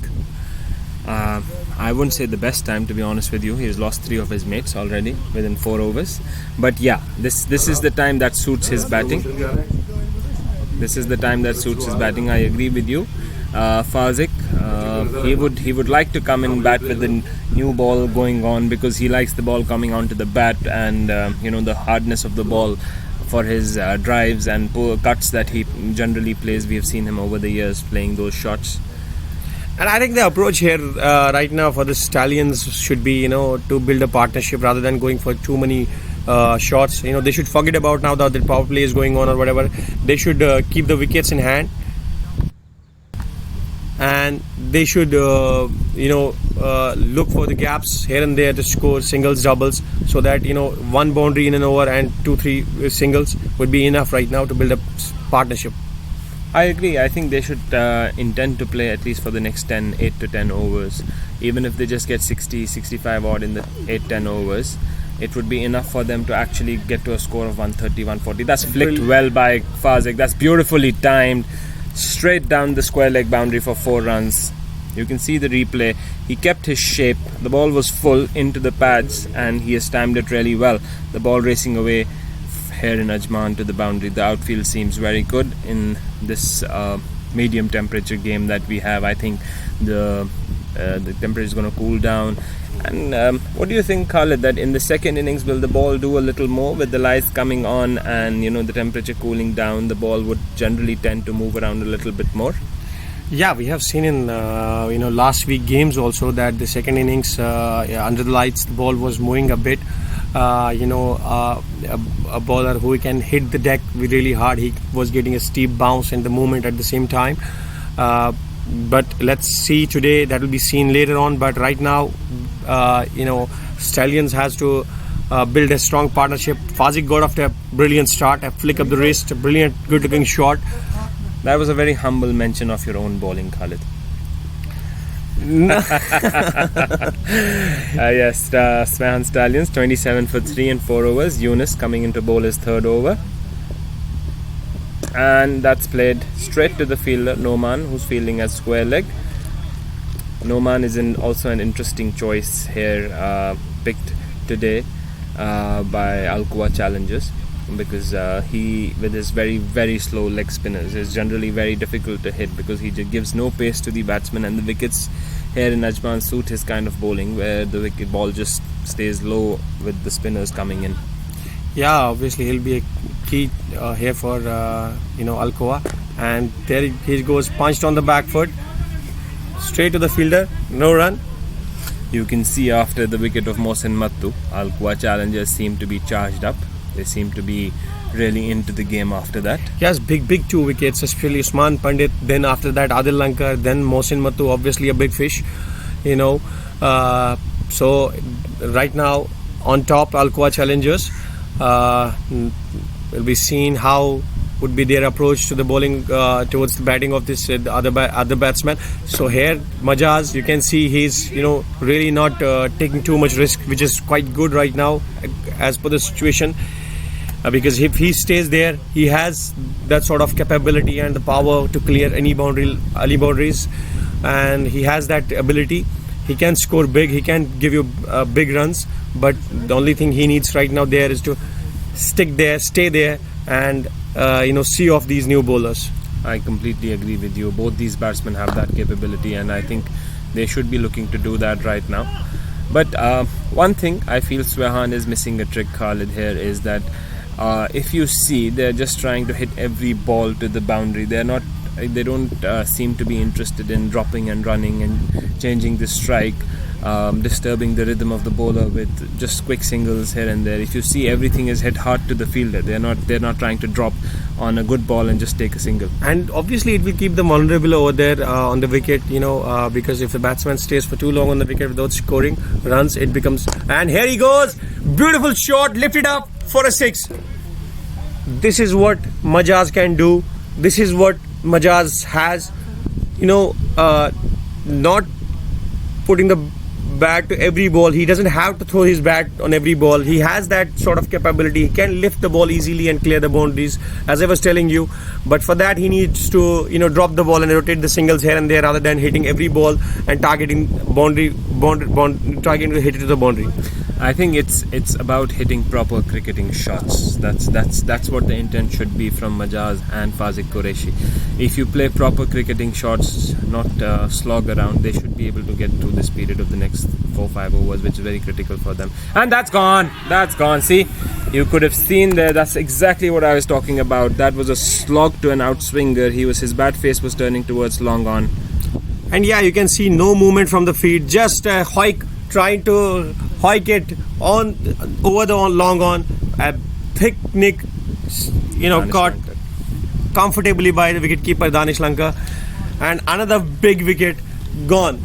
I wouldn't say the best time, to be honest with you. He's lost 3 of his mates already within 4 overs. But yeah, this is the time that suits his batting. This is the time that suits his batting. I agree with you. Fazik, he would like to come in bat with the new ball going on, because he likes the ball coming onto the bat and the hardness of the ball for his drives and cuts that he generally plays. We have seen him over the years playing those shots. And I think the approach here right now for the Stallions should be, to build a partnership rather than going for too many shots. They should forget about now that the power play is going on or whatever. They should keep the wickets in hand, and they should look for the gaps here and there to score singles, doubles, so that 1 boundary in an over and 2-3 singles would be enough right now to build a partnership. I agree. I think they should intend to play at least for the next 8 to 10 overs. Even if they just get 60, 65 odd in the 8-10 overs, it would be enough for them to actually get to a score of 130, 140. That's flicked well by Fazik. That's beautifully timed. Straight down the square leg boundary for 4 runs. You can see the replay. He kept his shape. The ball was full into the pads and he has timed it really well. The ball racing away here in Ajman to the boundary. The outfield seems very good in this medium temperature game that we have. I think the temperature is going to cool down. And what do you think, Khalid, that in the second innings will the ball do a little more with the lights coming on and the temperature cooling down? The ball would generally tend to move around a little bit more. Yeah, we have seen in last week games also that the second innings under the lights the ball was moving a bit. A bowler who can hit the deck really hard, he was getting a steep bounce and the movement at the same time. But let's see today, that will be seen later on. But right now, Stallions has to build a strong partnership. Fazik got off to a brilliant start, a flick of the wrist, a brilliant, good-looking shot. That was a very humble mention of your own bowling, Khalid. Yes, Sweihan Stallions 27 for 3 and 4 overs. Yunus coming into bowl his 3rd over. And that's played straight to the fielder, Noman, who's fielding as square leg. Noman is also an interesting choice here, picked today by Al-Quwa Challengers, because he, with his very, very slow leg spinners, is generally very difficult to hit because he gives no pace to the batsman, and the wickets here in Ajman suit his kind of bowling, where the wicket ball just stays low with the spinners coming in. Yeah, obviously he'll be a key here for Alcoa, and there he goes, punched on the back foot, straight to the fielder, no run. You can see after the wicket of Mohsin Mattu, Alcoa challengers seem to be charged up. They seem to be really into the game after that. He has big 2 wickets, especially Usman Pandit. Then after that, Adil Lankar. Then Mohsin Mattu, obviously a big fish. So right now on top, Alcoa challengers. Will be seen how would be their approach to the bowling towards the batting of this other batsman. So here Majaz, you can see he's really not taking too much risk, which is quite good right now as per the situation. Because if he stays there, he has that sort of capability and the power to clear any boundaries, and he has that ability. He can score big, he can give you big runs, but the only thing he needs right now there is to stick there, stay there, and see off these new bowlers. I completely agree with you. Both these batsmen have that capability, and I think they should be looking to do that right now. But one thing I feel Sweihan is missing a trick, Khalid, here is that if you see, they're just trying to hit every ball to the boundary. They don't seem to be interested in dropping and running and changing the strike, disturbing the rhythm of the bowler with just quick singles here and there. If you see, everything is hit hard to the fielder. They're not trying to drop on a good ball and just take a single. And obviously it will keep them vulnerable over there on the wicket, because if the batsman stays for too long on the wicket without scoring runs, it becomes... And here he goes, beautiful shot, lifted up for a 6. This is what Majaz can do. This is what Majaz has, not putting the bat to every ball. He doesn't have to throw his bat on every ball. He has that sort of capability. He can lift the ball easily and clear the boundaries, as I was telling you. But for that, he needs to, drop the ball and rotate the singles here and there, rather than hitting every ball and targeting targeting to hit it to the boundary. I think it's about hitting proper cricketing shots. That's what the intent should be from Majaz and Fazik Qureshi. If you play proper cricketing shots, not slog around, they should be able to get through this period of the next 4-5 overs, which is very critical for them. And that's gone. See, you could have seen there. That's exactly what I was talking about. That was a slog to an outswinger. His bat face was turning towards long on. And yeah, you can see no movement from the feet. Just Hoik trying to hoik it on over the long on. A thick nick, caught comfortably by the wicketkeeper Danish Lanka, and another big wicket gone.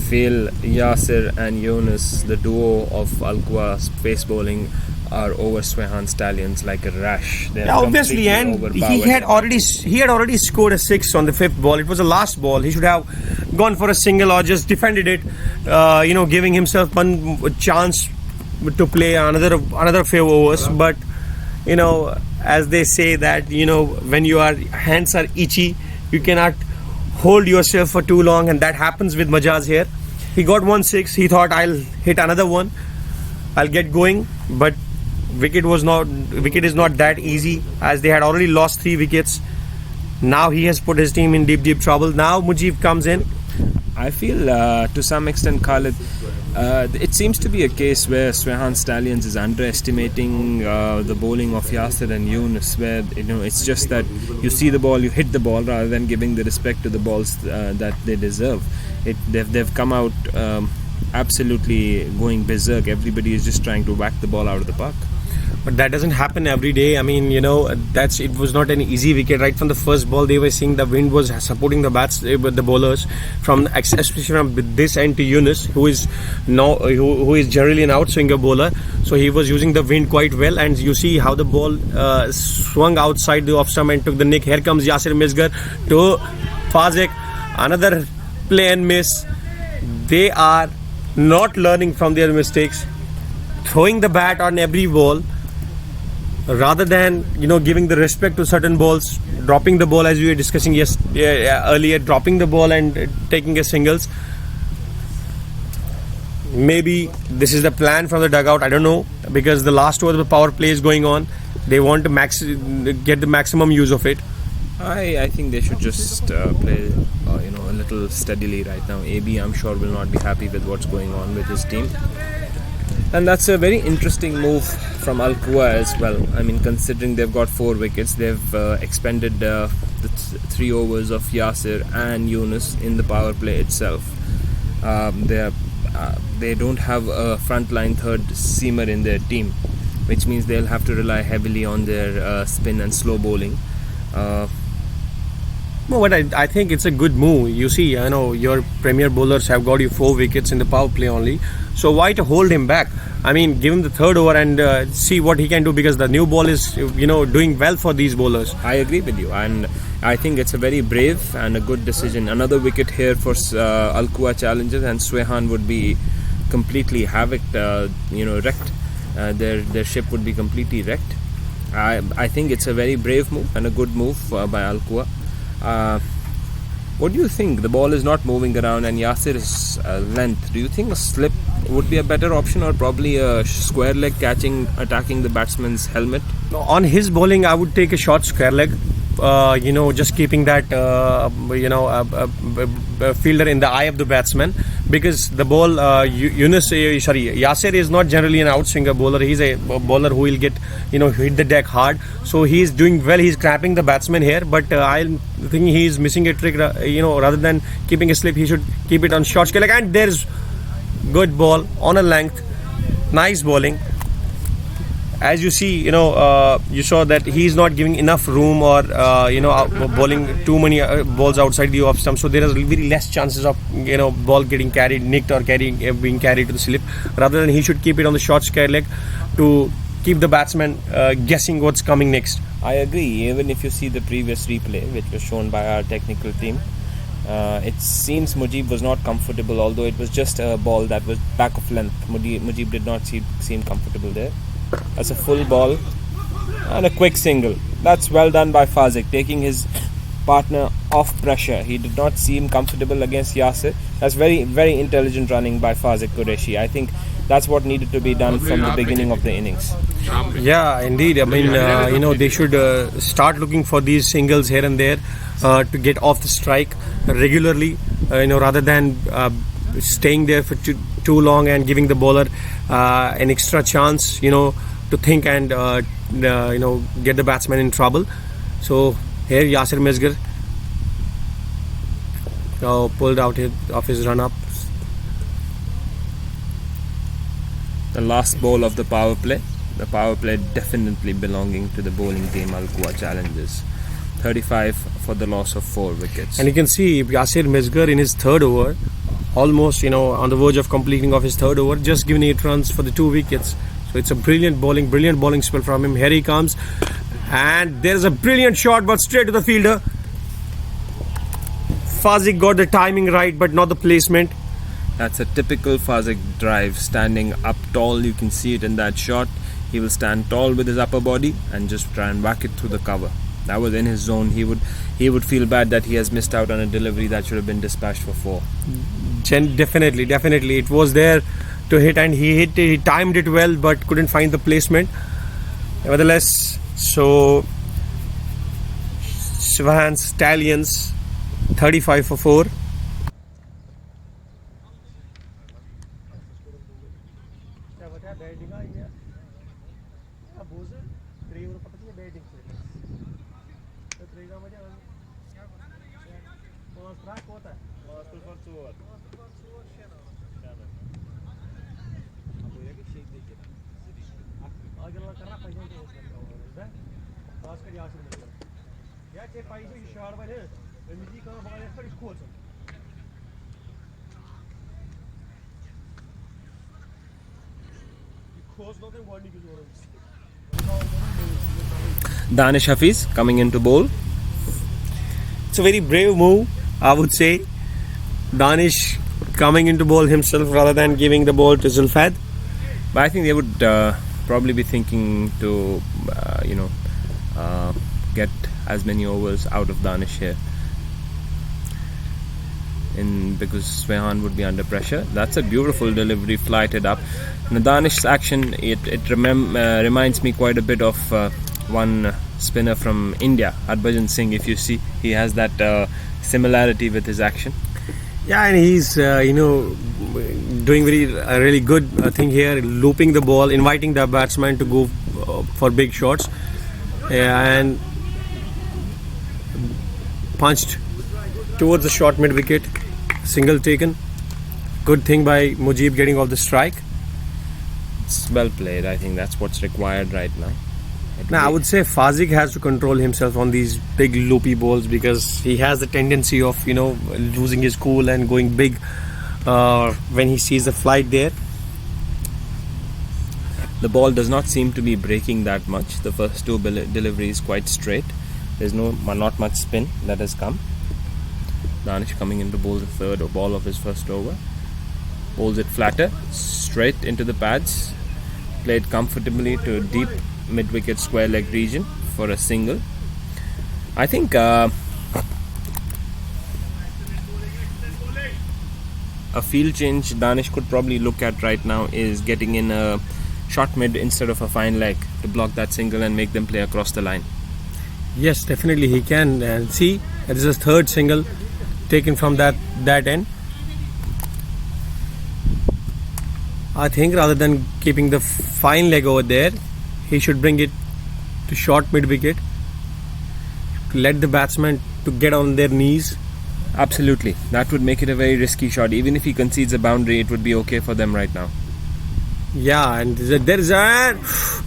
Phil, Yasir and Yunus, the duo of Alcoa's pace bowling, are over Sweihan Stallions like a rash. Yeah, obviously, and he had already scored a 6 on the 5th ball. It was the last ball. He should have gone for a single or just defended it, giving himself one chance to play another few overs. But as they say that when your hands are itchy, you cannot hold yourself for too long, and that happens with Majaz here. He got 1-6. He thought, I'll hit another one, I'll get going, but wicket is not that easy, as they had already lost 3 wickets. Now he has put his team in deep trouble. Now Mujib comes in. I feel to some extent, Khalid, it seems to be a case where Sweihan Stallions is underestimating the bowling of Yasir and Yunus, where it's just that you see the ball, you hit the ball, rather than giving the respect to the balls that they deserve. They've come out absolutely going berserk. Everybody is just trying to whack the ball out of the park. But that doesn't happen every day. I mean, it was not an easy wicket. Right from the first ball, they were seeing the wind was supporting the the bowlers, especially from this end to Yunus, who is generally an outswinger bowler. So he was using the wind quite well, and you see how the ball swung outside the off stump and took the nick. Here comes Yasir Misgar to Fazik, another play and miss. They are not learning from their mistakes, throwing the bat on every ball, rather than giving the respect to certain balls, dropping the ball, as we were discussing earlier, dropping the ball and taking a singles. Maybe this is the plan from the dugout, I don't know, because the last over the power play is going on. They want to get the maximum use of it. I think they should just play a little steadily right now. AB, I'm sure, will not be happy with what's going on with his team. And that's a very interesting move from Al Quwa as well. I mean, considering they've got 4 wickets, they've expended the 3 overs of Yasir and Yunus in the power play itself. They don't have a frontline third seamer in their team, which means they'll have to rely heavily on their spin and slow bowling. No, but I think it's a good move. You see, I know your premier bowlers have got you 4 wickets in the power play only. So why to hold him back? I mean, give him the third over and see what he can do, because the new ball is, doing well for these bowlers. I agree with you, and I think it's a very brave and a good decision. Another wicket here for Al Quwa Challengers, and Sweihan would be completely wrecked. Their ship would be completely wrecked. I think it's a very brave move and a good move by Al Quwa. What do you think? The ball is not moving around and Yasir's length. Do you think a slip would be a better option, or probably a square leg attacking the batsman's helmet? On his bowling, I would take a short square leg. Just keeping that fielder in the eye of the batsman, because the ball Yasir is not generally an outswinger bowler. He's a bowler who will get hit the deck hard. So he's doing well. He's cramping the batsman here, but I think he's missing a trick. Rather than keeping a slip, he should keep it on short square leg. And there's good ball on a length, nice bowling. As you see, you saw that he's not giving enough room, or bowling too many balls outside the off stump. So there is very less chances of ball getting carried, nicked, or being carried to the slip. Rather than he should keep it on the short square leg to keep the batsman guessing what's coming next. I agree. Even if you see the previous replay, which was shown by our technical team, it seems Mujib was not comfortable, although it was just a ball that was back of length. Mujib did not seem comfortable there. That's a full ball and a quick single. That's well done by Fazik, taking his partner off pressure. He did not seem comfortable against Yasir. That's very, very intelligent running by Fazik Qureshi. I think that's what needed to be done from the beginning of the innings. Yeah, indeed. I mean, they should start looking for these singles here and there to get off the strike regularly, rather than staying there for too long and giving the bowler an extra chance, to think and get the batsman in trouble. So here Yasir Misgar pulled out of his run up. The last ball of the power play. The power play definitely belonging to the bowling team Al Quwa Challengers. 35 for the loss of 4 wickets. And you can see Yasir Misgar in his third over, almost on the verge of completing of his third over, just giving 8 runs for the 2 wickets. So it's a brilliant bowling spell from him. Here he comes, and there's a brilliant shot, but straight to the fielder. Fazik got the timing right, but not the placement. That's a typical Fazik drive, standing up tall. You can see it in that shot. He will stand tall with his upper body and just try and whack it through the cover. That was in his zone. He would feel bad that he has missed out on a delivery that should have been dispatched for 4. Definitely, it was there to hit, and he hit it. He timed it well, but couldn't find the placement. Nevertheless, so Sweihan Stallions 35 for 4. Danish Hafiz coming into bowl. It's a very brave move, I would say. Danish coming into bowl himself rather than giving the ball to Zulfad. But I think they would probably be thinking to get as many overs out of Danish here, because Sweihan would be under pressure. That's a beautiful delivery, flighted up. And the Danish action, it reminds me quite a bit of one spinner from India, Harbhajan Singh. If you see, he has that similarity with his action. Yeah, and he's doing a really good thing here, looping the ball, inviting the batsman to go for big shots, and punched towards the short mid wicket. Single taken. Good thing by Mujib getting off the strike. It's well played. I think that's what's required right now. Now I would say Fazik has to control himself on these big loopy balls, because he has the tendency of losing his cool and going big when he sees the flight there. The ball does not seem to be breaking that much. The first two deliveries quite straight. There's not much spin that has come. Danish coming in to bowl the third ball of his first over. Bowls it flatter, straight into the pads. Played comfortably to deep mid-wicket square leg region for a single. I think a field change Danish could probably look at right now is getting in a short mid instead of a fine leg to block that single and make them play across the line. Yes, definitely he can. And see, this is his third single taken from that end. I think rather than keeping the fine leg over there, he should bring it to short mid wicket, let the batsman to get on their knees. Absolutely, that would make it a very risky shot. Even if he concedes a boundary, it would be okay for them right now. Yeah, and there is an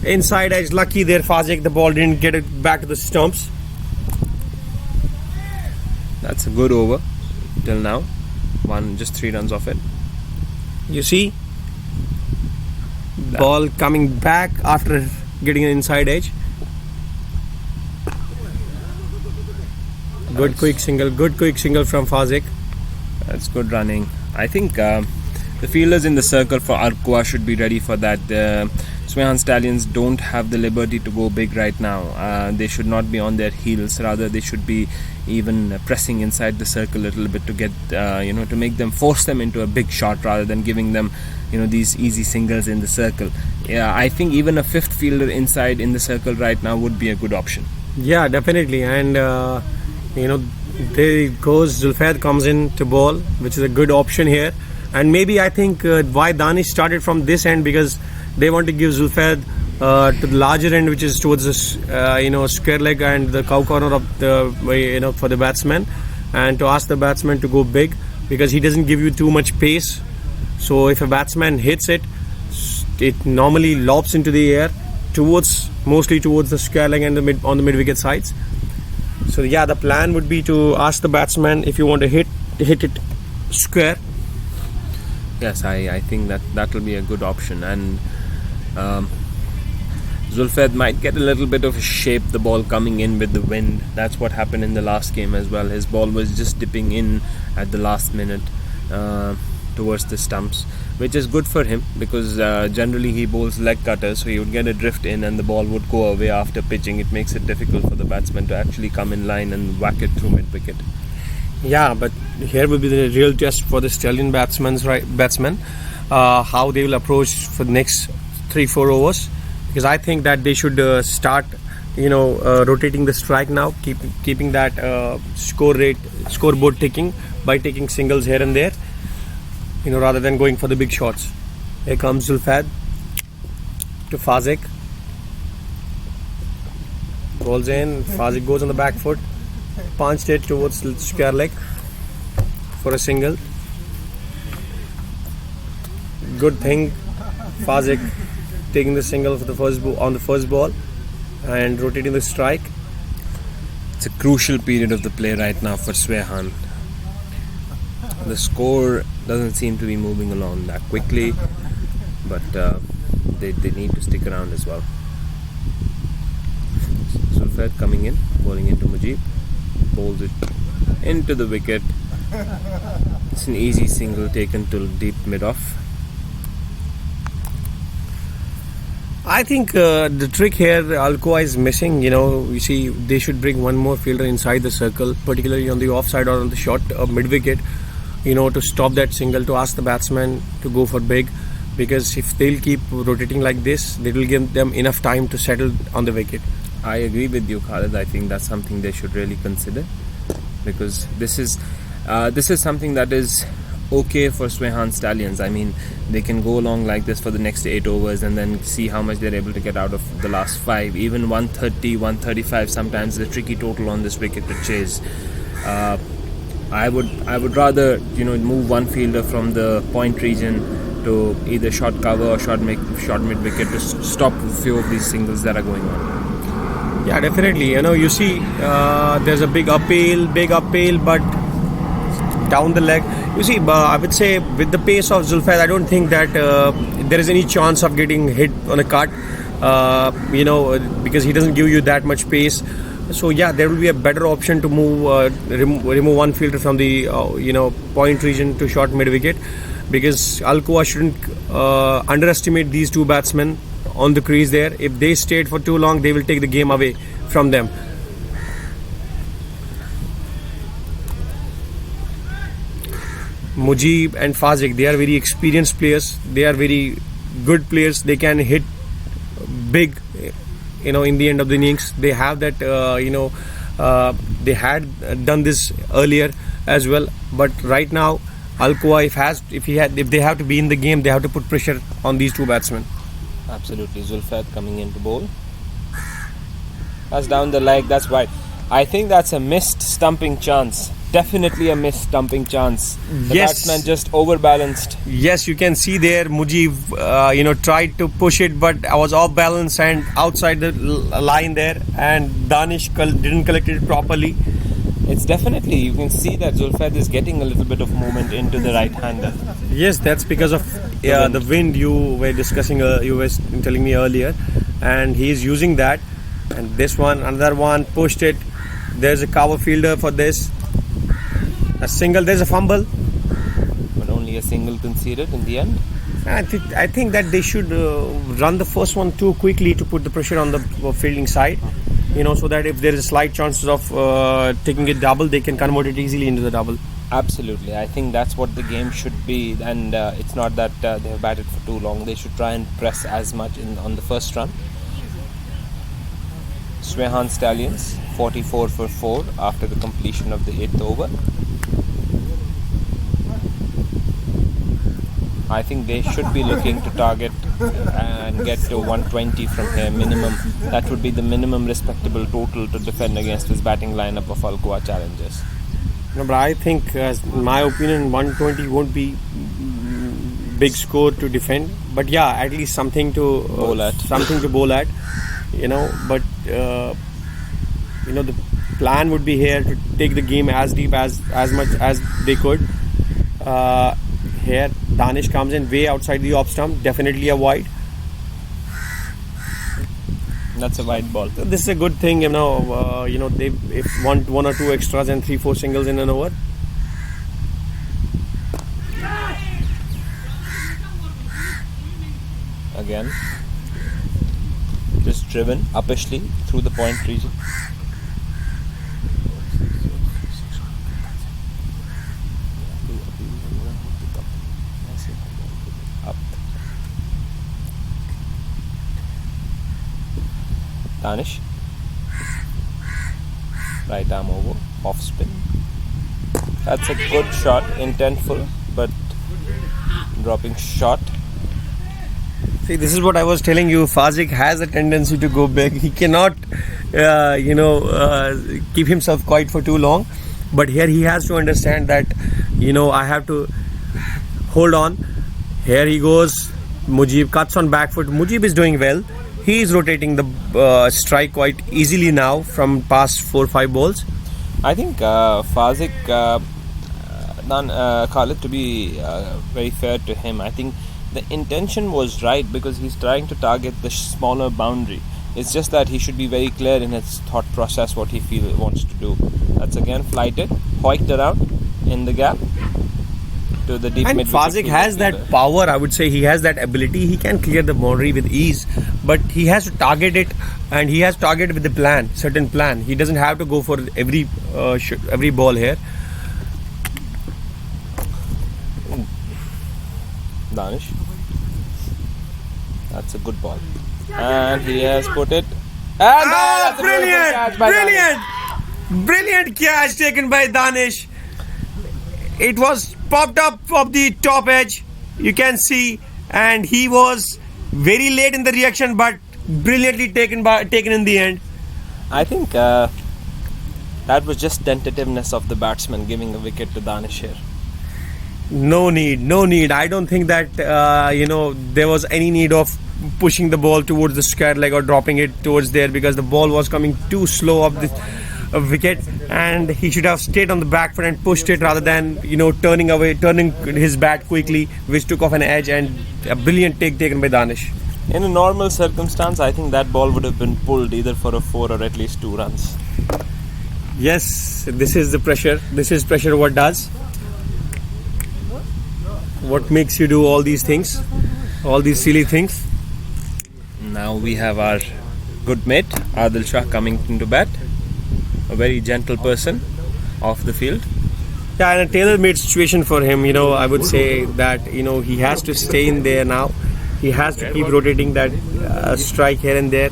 inside edge. Lucky there, Fazik. The ball didn't get it back to the stumps. That's a good over till now. Just 3 runs off it. You see, ball coming back after getting an inside edge. Good quick single from Fazik. That's good running. I think the fielders in the circle for Arkua should be ready for that. Sweihan Stallions don't have the liberty to go big right now. They should not be on their heels. Rather, they should be even pressing inside the circle a little bit to get, to make them, force them into a big shot rather than giving them, these easy singles in the circle. Yeah, I think even a fifth fielder inside in the circle right now would be a good option. Yeah, definitely. And, there goes Zulfad comes in to bowl, which is a good option here. And maybe I think why Danish started from this end, because they want to give Zulfad to the larger end, which is towards the square leg and the cow corner of the for the batsman, and to ask the batsman to go big, because he doesn't give you too much pace. So if a batsman hits it, it normally lobs into the air mostly towards the square leg and on the mid wicket sides. So yeah, the plan would be to ask the batsman, if you want to hit it square. Yes, I think that will be a good option. And Zulfad might get a little bit of a shape, the ball coming in with the wind. That's what happened in the last game as well. His ball was just dipping in at the last minute towards the stumps, which is good for him, because generally he bowls leg cutters, so he would get a drift in and the ball would go away after pitching. It makes it difficult for the batsman to actually come in line and whack it through mid wicket. Yeah, but here will be the real test for the Stallion batsmen, how they will approach for the next 3-4 overs, because I think that they should start rotating the strike now, keeping that scoreboard ticking by taking singles here and there, rather than going for the big shots. Here comes Zulfad to Fazik. Rolls in, Fazik goes on the back foot, punched it towards the square leg for a single. Good thing, Fazik taking the single for the first ball and rotating the strike. It's a crucial period of the play right now for Sweihan. The score doesn't seem to be moving along that quickly, but they need to stick around as well. Zulfad coming in, bowling into Mujib, bowls it into the wicket. It's an easy single taken to deep mid-off. I think the trick here Alcoa is missing. You see, they should bring one more fielder inside the circle, particularly on the offside or on the short mid-wicket, to stop that single, to ask the batsman to go for big, because if they'll keep rotating like this, they will give them enough time to settle on the wicket. I agree with you, Khalid. I think that's something they should really consider, because this is something that is okay for Sweihan Stallions. I mean, they can go along like this for the next 8 overs and then see how much they're able to get out of the last 5. Even 130, 135 sometimes is a tricky total on this wicket to chase. I would rather move one fielder from the point region to either short cover or short mid wicket to stop a few of these singles that are going on. Yeah, definitely. You see, there's a big uphill, but down the leg. You see, I would say with the pace of Zulfat, I don't think that there is any chance of getting hit on a cut. Because he doesn't give you that much pace. So yeah, there will be a better option to remove one fielder from the point region to short mid wicket, because Al-Quwa shouldn't underestimate these two batsmen on the crease there. If they stayed for too long, they will take the game away from them. Mujib and Fazik, they are very experienced players. They are very good players. They can hit big, in the end of the innings. They have that, they had done this earlier as well. But right now, Al-Quwa, if they have to be in the game, they have to put pressure on these two batsmen. Absolutely. Zulfat coming in to bowl. That's down the leg. That's wide. I think that's a missed stumping chance. Definitely a missed stumping chance. The batsman just overbalanced. Yes, you can see there Mujib, tried to push it, but I was off balance and outside the line there, and Danish didn't collect it properly. It's definitely, you can see that Zulfat is getting a little bit of movement into the right-hander. Yes, that's because of the wind you were discussing, you were telling me earlier, and he is using that. And this one, another one, pushed it. There's a cover fielder for this. A single, there's a fumble. But only a single conceded in the end. I think that they should run the first one too quickly to put the pressure on the fielding side. So that if there is a slight chances of taking it double, they can convert it easily into the double. Absolutely. I think that's what the game should be. And it's not that they have batted for too long. They should try and press as much on the first run. Sweihan Stallions, 44 for 4 after the completion of the 8th over. I think they should be looking to target and get to 120 from here minimum. That would be the minimum respectable total to defend against this batting lineup of Al-Quwa challengers. No, but I think, in my opinion, 120 won't be big score to defend. But yeah, at least something to bowl at. But the plan would be here to take the game as deep as much as they could. Here, Danish comes in way outside the off stump, definitely a wide. That's a wide ball. So this is a good thing, they want one or two extras and 3-4 singles in an over. Again, just driven uppishly through the point region. Danish, right arm over, off spin. That's a good shot, intentful, but dropping short. See, this is what I was telling you. Fazik has a tendency to go big. He cannot, keep himself quiet for too long. But here he has to understand that, I have to hold on. Here he goes. Mujib cuts on back foot. Mujib is doing well. He is rotating the strike quite easily now from past 4-5 balls. I think Fazik, Khalid, to be very fair to him, I think the intention was right because he's trying to target the smaller boundary. It's just that he should be very clear in his thought process what he wants to do. That's again flighted, hoiked around in the gap to the deep mid. And Fazik has that power, I would say. He has that ability. He can clear the boundary with ease, but he has to target it, and he has to target with a certain plan. He doesn't have to go for every ball here. Danish. That's a good ball. And he has put it. And that's brilliant catch taken by Danish. It was popped up of the top edge. You can see, and he was very late in the reaction, but brilliantly taken in the end. I think that was just tentativeness of the batsman giving a wicket to Danish here. No need. I don't think that there was any need of pushing the ball towards the square leg or dropping it towards there, because the ball was coming too slow up the wicket, and he should have stayed on the back foot and pushed it rather than turning his bat quickly, which took off an edge, and a brilliant take taken by Danish. In a normal circumstance, I think that ball would have been pulled either for a 4 or at least 2 runs. Yes, this is the pressure. This is pressure. What does? What makes you do all these things? All these silly things? Now we have our good mate Adil Shah coming into bat. A very gentle person off the field. Yeah, and a tailor-made situation for him. I would say that he has to stay in there now. He has to keep rotating that strike here and there.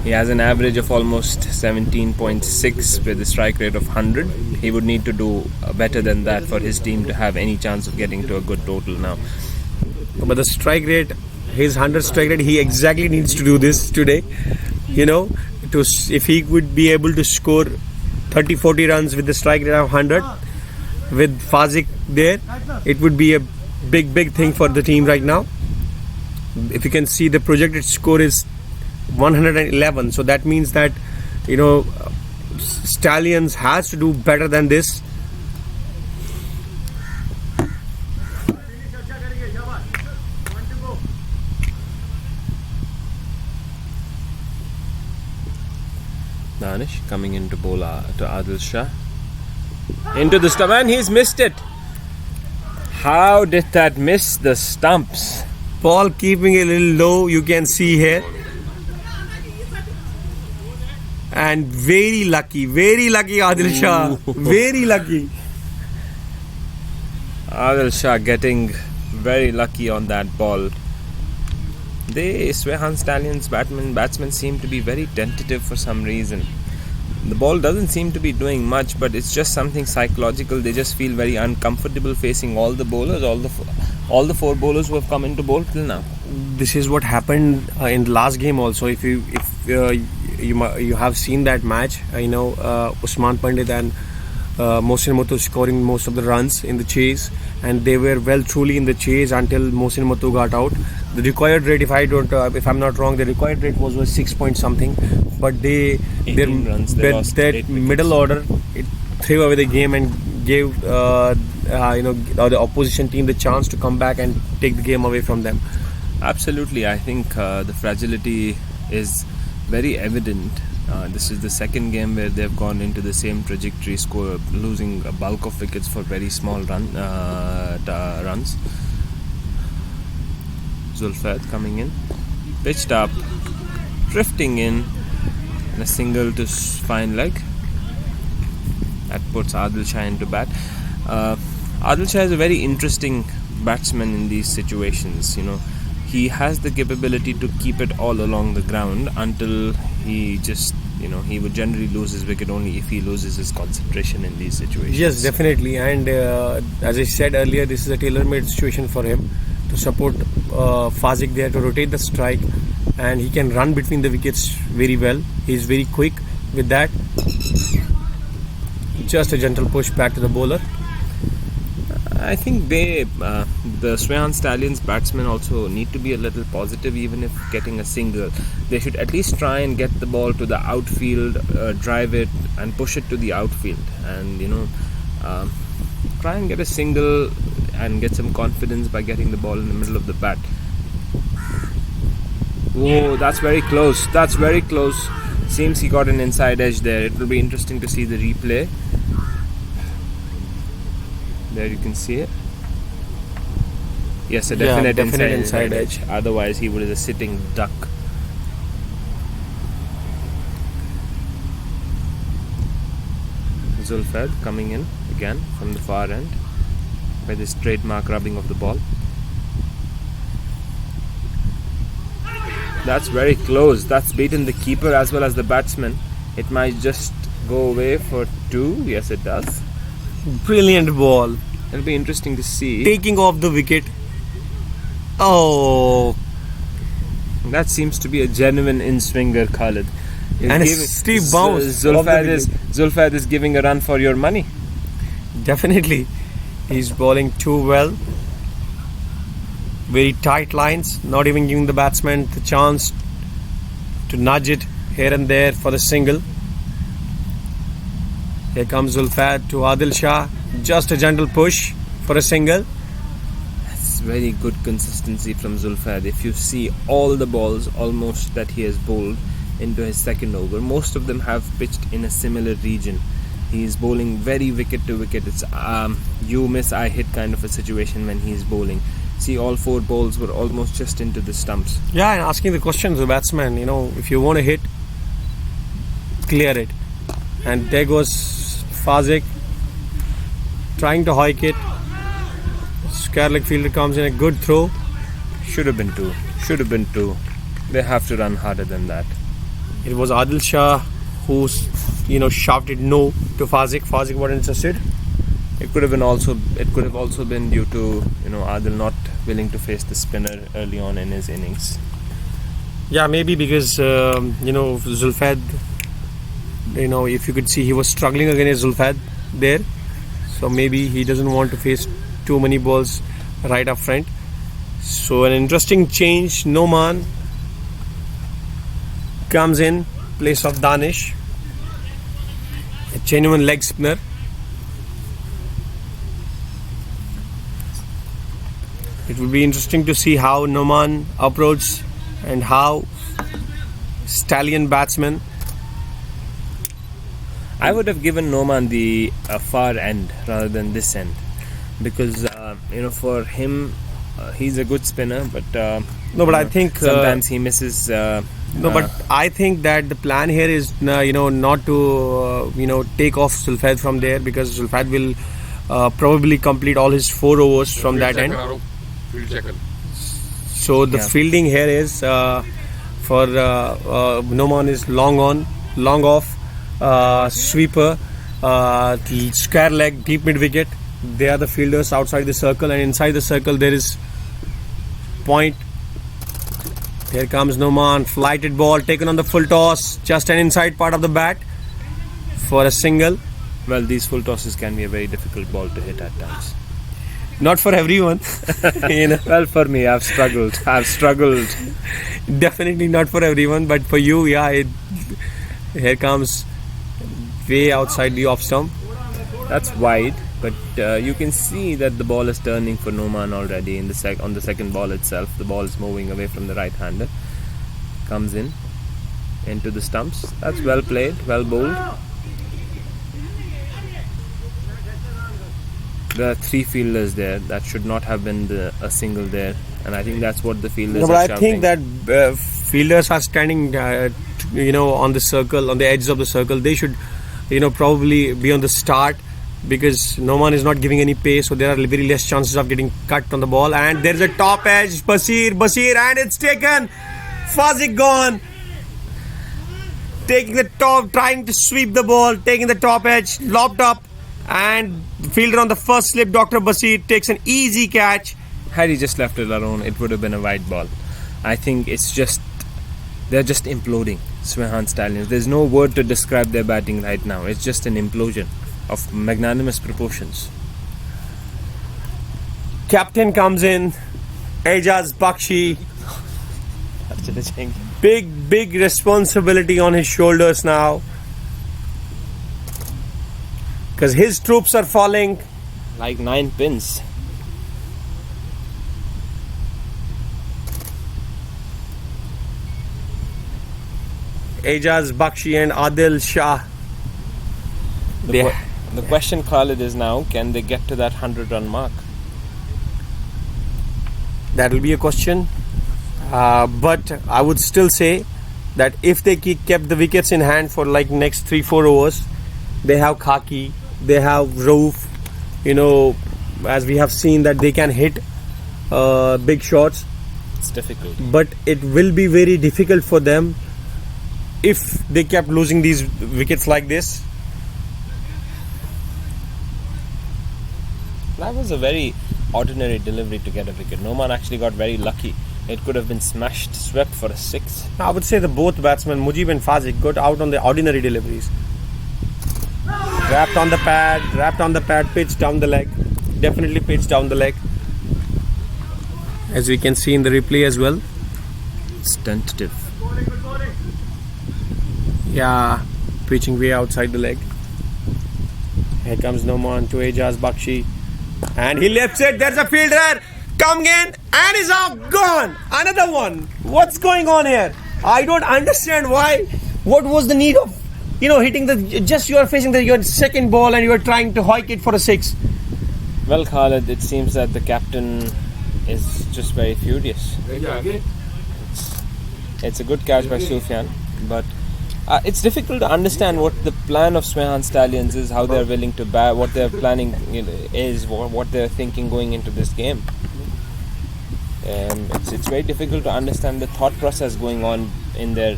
He has an average of almost 17.6 with a strike rate of 100. He would need to do better than that for his team to have any chance of getting to a good total now. But the strike rate, his 100 strike rate, he exactly needs to do this today. If he would be able to score 30-40 runs with the strike rate of 100 with Fazik there, it would be a big thing for the team right now. If you can see, the projected score is 111, so that means that Stallions has to do better than this. Danish coming into bowl to Adil Shah. Into the stump, and he's missed it. How did that miss the stumps? Ball keeping a little low, you can see here. And very lucky Adil Shah. Very lucky. Adil Shah getting very lucky on that ball. The Sweihan Stallions batsmen seem to be very tentative for some reason. The ball doesn't seem to be doing much, but it's just something psychological. They just feel very uncomfortable facing all the bowlers, all the 4 bowlers who have come into bowl till now. This is what happened in the last game also. If you have seen that match, Usman Pandit and Mohsin Muthu scoring most of the runs in the chase, and they were truly in the chase until Mohsin Muthu got out. The required rate, if I'm not wrong, the required rate was 6 point something, but their middle order, it threw away the game and gave the opposition team the chance to come back and take the game away from them. Absolutely, I think the fragility is very evident. This is the second game where they've gone into the same trajectory, losing a bulk of wickets for very small runs. Zulfad coming in, pitched up, drifting in, and a single to fine leg. That puts Adil Shah into bat. Adil Shah is a very interesting batsman in these situations. He has the capability to keep it all along the ground until he just, he would generally lose his wicket only if he loses his concentration in these situations. Yes, definitely. And as I said earlier, this is a tailor-made situation for him to support Fazik there, to rotate the strike, and he can run between the wickets very well. He's very quick with that. Just a gentle push back to the bowler. I think the Sweihan Stallions batsmen also need to be a little positive, even if getting a single. They should at least try and get the ball to the outfield, drive it and push it to the outfield, and try and get a single and get some confidence by getting the ball in the middle of the bat. Oh, that's very close. That's very close. Seems he got an inside edge there. It will be interesting to see the replay. There you can see it. Yes, a definite inside edge. Otherwise, he would have a sitting duck. Zulfad coming in again from the far end with his trademark rubbing of the ball. That's very close. That's beaten the keeper as well as the batsman. It might just go away for 2. Yes, it does. Brilliant ball. It'll be interesting to see. taking off the wicket. Oh, That seems to be a genuine in-swinger, Khalid. He's and a giving- steep bounce. off the Zulfad is giving a run for your money. Definitely, he's bowling too well. Very tight lines, not even giving the batsman the chance to nudge it here and there for the single. Here comes Zulfad to Adil Shah, just a gentle push for a single. It's very good consistency from Zulfad. If you see all the balls almost that he has bowled into his second over, most of them have pitched in a similar region. He is bowling very wicket to wicket. It's you miss, I hit kind of a situation when he is bowling. See, all 4 balls were almost just into the stumps. Yeah, and asking the question to the batsman, if you want to hit, clear it. And there goes Fazik trying to hike it. Scare leg fielder comes in a good throw. Should have been 2. Should have been 2. They have to run harder than that. It was Adil Shah who, shouted no to Fazik. Fazik wasn't interested. It could have also been due to Adil not willing to face the spinner early on in his innings. Yeah, maybe because Zulfad, if you could see, he was struggling against Zulfad there. So maybe he doesn't want to face too many balls right up front. So an interesting change. Noman comes in place of Danish, a genuine leg spinner. It will be interesting to see how Noman approaches and how Stallion batsman. I would have given Noman the far end rather than this end, because for him he's a good spinner, but I think sometimes he misses. but I think that the plan here is not to take off Zulfad from there, because Zulfad will probably complete all his 4 overs from that end. Field checker. So the fielding here is for Noman is long on, long off, sweeper, square leg, deep mid wicket. They are the fielders outside the circle, and inside the circle there is point. Here comes Noman, flighted ball taken on the full toss, just an inside part of the bat for a single. Well, these full tosses can be a very difficult ball to hit at times. Not for everyone. Well, for me, I've struggled. Definitely not for everyone, but for you, yeah. Here comes way outside the off stump. That's wide, but you can see that the ball is turning for Noman already on the second ball itself. The ball is moving away from the right-hander. Comes into the stumps. That's well played, well bowled. There are 3 fielders there. That should not have been a single there, and I think that's what the fielders are shouting. I think that fielders are standing, on the circle, on the edges of the circle. They should, probably be on the start, because Noman is not giving any pace, so there are very less chances of getting cut on the ball. And there's a top edge, Basir, and it's taken. Fazik gone. Taking the top, trying to sweep the ball, taking the top edge, lopped up. And fielder on the first slip, Dr. Basir, takes an easy catch. Had he just left it alone, it would have been a wide ball. I think they're just imploding, Sweihan Stallions. There's no word to describe their batting right now. It's just an implosion of magnanimous proportions. Captain comes in, Ejaz Bakshi. Big responsibility on his shoulders now, because his troops are falling like 9 pins. Ejaz Bakshi and Adil Shah. The question, Khalid, is now, can they get to that 100-run mark? That will be a question. But I would still say that if they kept the wickets in hand for like next 3-4 overs, they have Khaki, they have Rauf, as we have seen that they can hit big shots. It's difficult. But it will be very difficult for them if they kept losing these wickets like this. That was a very ordinary delivery to get a wicket. Noman actually got very lucky. It could have been swept for a 6. I would say the both batsmen, Mujib and Fazik, got out on the ordinary deliveries. Wrapped on the pad, pitched down the leg. Definitely pitched down the leg. As we can see in the replay as well. It's tentative. Yeah, pitching way outside the leg. Here comes Noman to Ejaz Bakshi. And he lifts it. There's a fielder coming in and is out. Gone. Another one. What's going on here? I don't understand why. What was the need of, hitting just you are facing your second ball and you are trying to hike it for a 6. Well, Khalid, it seems that the captain is just very furious. It's a good catch by Sufyan, but it's difficult to understand what the plan of Sweihan Stallions is, how they're willing to bat, what they're planning is, what they're thinking going into this game. It's very difficult to understand the thought process going on in there.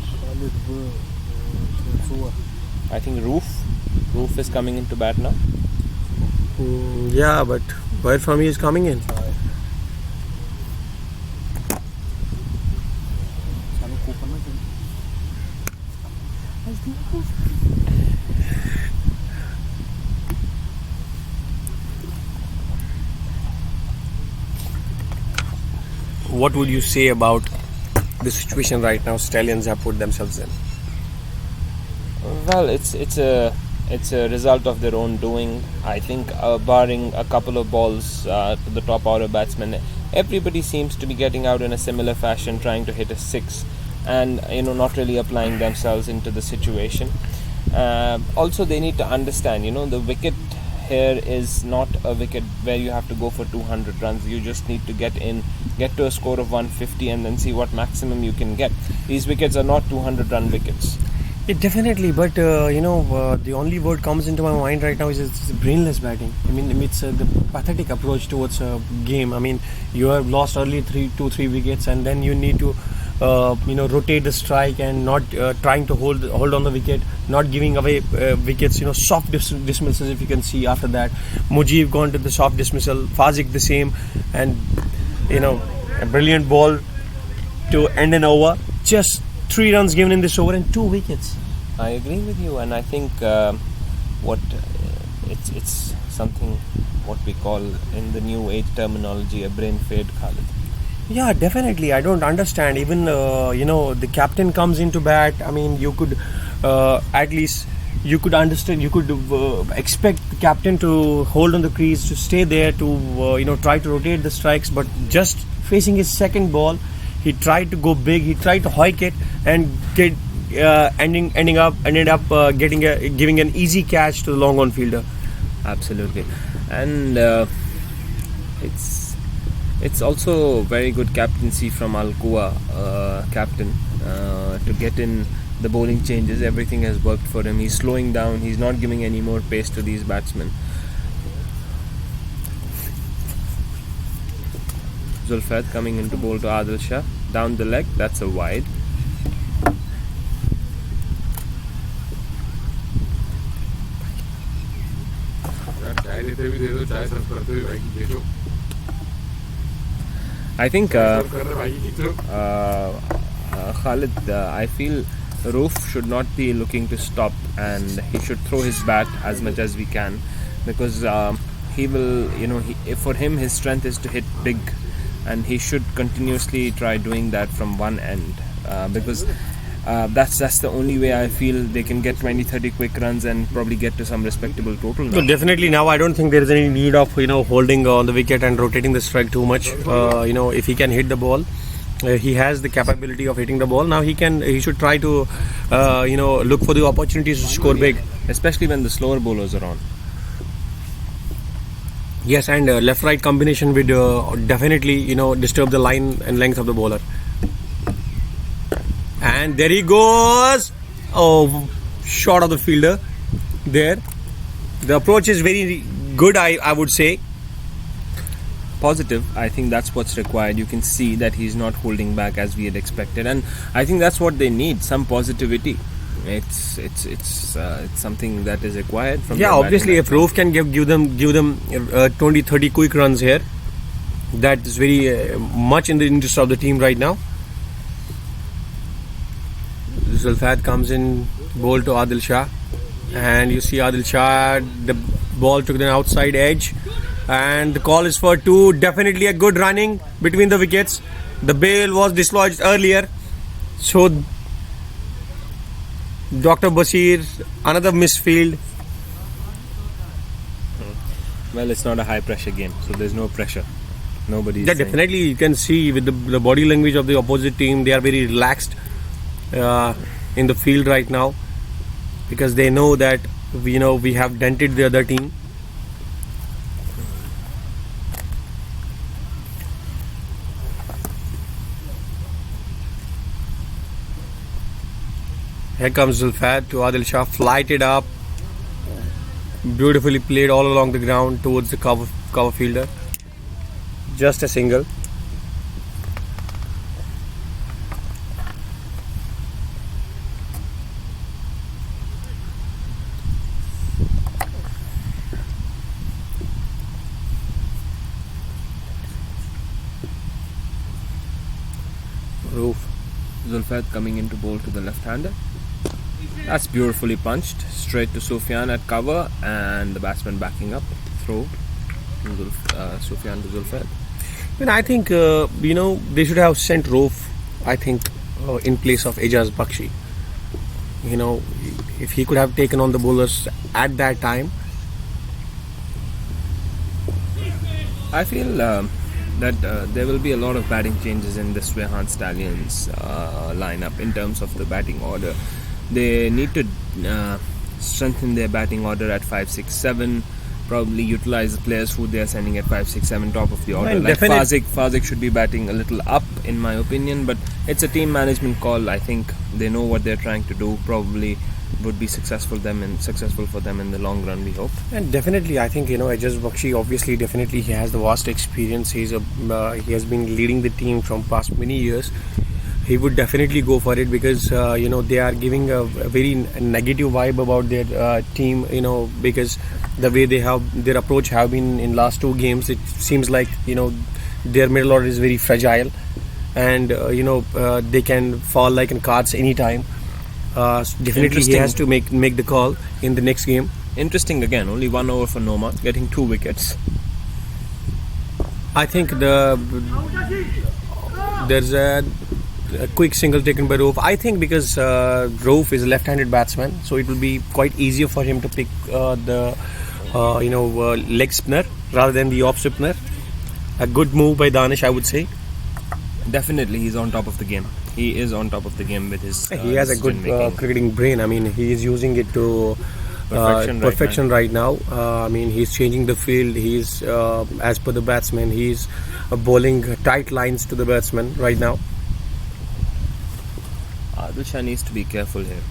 I think Roof is coming into bat now. Yeah, but where from he is coming in? What would you say about the situation right now Stallions have put themselves in? Well, it's a result of their own doing. I think barring a couple of balls to the top order batsmen, everybody seems to be getting out in a similar fashion, trying to hit a 6 and not really applying themselves into the situation. Also, they need to understand, the wicket here is not a wicket where you have to go for 200 runs. You just need to get to a score of 150 and then see what maximum you can get. These wickets are not 200 run wickets. Yeah, definitely, but the only word comes into my mind right now is it's brainless batting. I mean, it's the pathetic approach towards a game. I mean, you have lost early 2-3 wickets, and then you need to rotate the strike and not trying to hold on the wicket, not giving away wickets. Soft dismissals. If you can see after that, Mujib gone to the soft dismissal, Fazik the same, and a brilliant ball to end an over. Just 3 runs given in this over and 2 wickets. I agree with you, and I think it's something what we call in the new age terminology a brain fade, Khalid. Yeah, definitely. I don't understand. Even the captain comes into bat. I mean, you could at least you could understand. You could expect the captain to hold on the crease, to stay there, to try to rotate the strikes. But just facing his second ball, he tried to go big. He tried to hike it and ended up giving an easy catch to the long on fielder. Absolutely, and it's also very good captaincy from Al-Quwa captain to get in the bowling changes. Everything has worked for him. He's slowing down. He's not giving any more pace to these batsmen. Zulfat coming in to bowl to Adil Shah. Down the leg, that's a wide. I think Khalid, I feel Roof should not be looking to stop, and he should throw his bat as much as we can, because he will, for him his strength is to hit big, and he should continuously try doing that from one end, because that's the only way I feel they can get 20-30 quick runs and probably get to some respectable total now. So definitely now I don't think there is any need of holding on the wicket and rotating the strike too much. If he can hit the ball, he has the capability of hitting the ball. Now he should try to look for the opportunities to score big, especially when the slower bowlers are on. Yes, and left-right combination would definitely disturb the line and length of the bowler. And there he goes. Oh, shot of the fielder there. The approach is very good, I would say. Positive. I think that's what's required. You can see that he's not holding back as we had expected, and I think that's what they need, some positivity. It's something that is required from Yeah, their obviously, batting if Roof can give them 20-30 quick runs here, that is very much in the interest of the team right now. Zulfat comes in, ball to Adil Shah, and you see Adil Shah, the ball took the outside edge, and the call is for two. Definitely a good running between the wickets. The bail was dislodged earlier, so Dr. Basir, another misfield. Well, it's not a high pressure game, so there's no pressure. Nobody. Yeah, definitely you can see with the body language of the opposite team, they are very relaxed in the field right now, because they know that we have dented the other team. Here comes Zulfat to Adil Shah, flighted up, beautifully played all along the ground towards the cover fielder. Just a single. Roof. Zulfat coming into bowl to the left-hander. That's beautifully punched straight to Sweihan at cover, and the batsman backing up. Throw Sweihan to Zulfat. I think they should have sent Roof. I think in place of Ejaz Bakshi. If he could have taken on the bowlers at that time. I feel that there will be a lot of batting changes in the Sweihan Stallions lineup in terms of the batting order. They need to strengthen their batting order at 5, 6, 7. Probably utilize the players who they are sending at 5, 6, 7 top of the order. Well, like Fazek should be batting a little up, in my opinion. But it's a team management call. I think they know what they're trying to do. Probably would be successful for them in the long run, we hope. And definitely, I think Ejaz Bakshi, obviously, definitely he has the vast experience. He has been leading the team from past many years. He would definitely go for it, because they are giving a very negative vibe about their team. Because the way their approach have been in last 2 games, it seems like their middle order is very fragile, and they can fall like in cards anytime. Definitely, he has to make the call in the next game. Interesting again. Only 1 over for Noma, getting 2 wickets. I think there's a quick single taken by Rauf. I think because Rauf is a left-handed batsman, so it will be quite easier for him to pick the leg spinner rather than the off spinner. A good move by Danish, I would say. Definitely, he's on top of the game. He is on top of the game with his. He has a good cricketing brain. I mean, he is using it to perfection right now. He's changing the field. He's as per the batsman. He's bowling tight lines to the batsman right now. Adil Shah needs to be careful here.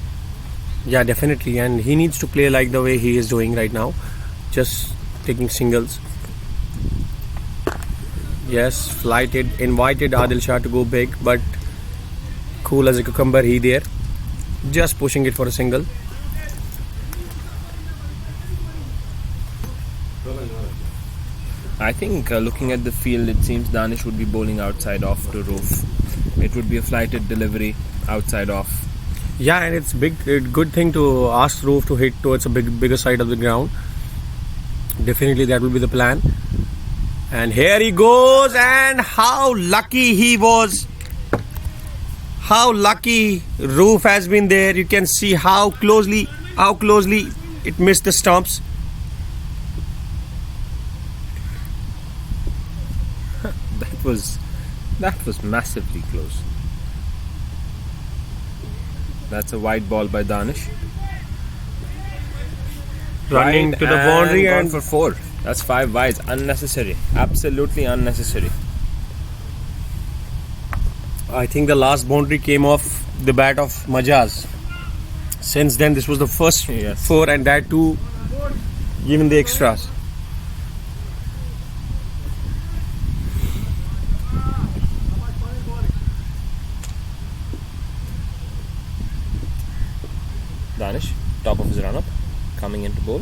Yeah, definitely, and he needs to play like the way he is doing right now, just taking singles. Yes, invited Adil Shah to go big, but cool as a cucumber, he there, just pushing it for a single. I think looking at the field, it seems Danish would be bowling outside off to Roof. It would be a flighted delivery outside off. Yeah, and it's good thing to ask Roof to hit towards a bigger side of the ground. Definitely that will be the plan. And here he goes, and how lucky he was. How lucky Roof has been there. You can see how closely it missed the stumps. That was massively close. That's a wide ball by Danish. Running Wide to the boundary and and gone for 4. That's 5 wides. Unnecessary. Absolutely unnecessary. I think the last boundary came off the bat of Majaz. Since then, this was the first 4, and that too given the extras. Danish, top of his run-up, coming into bowl.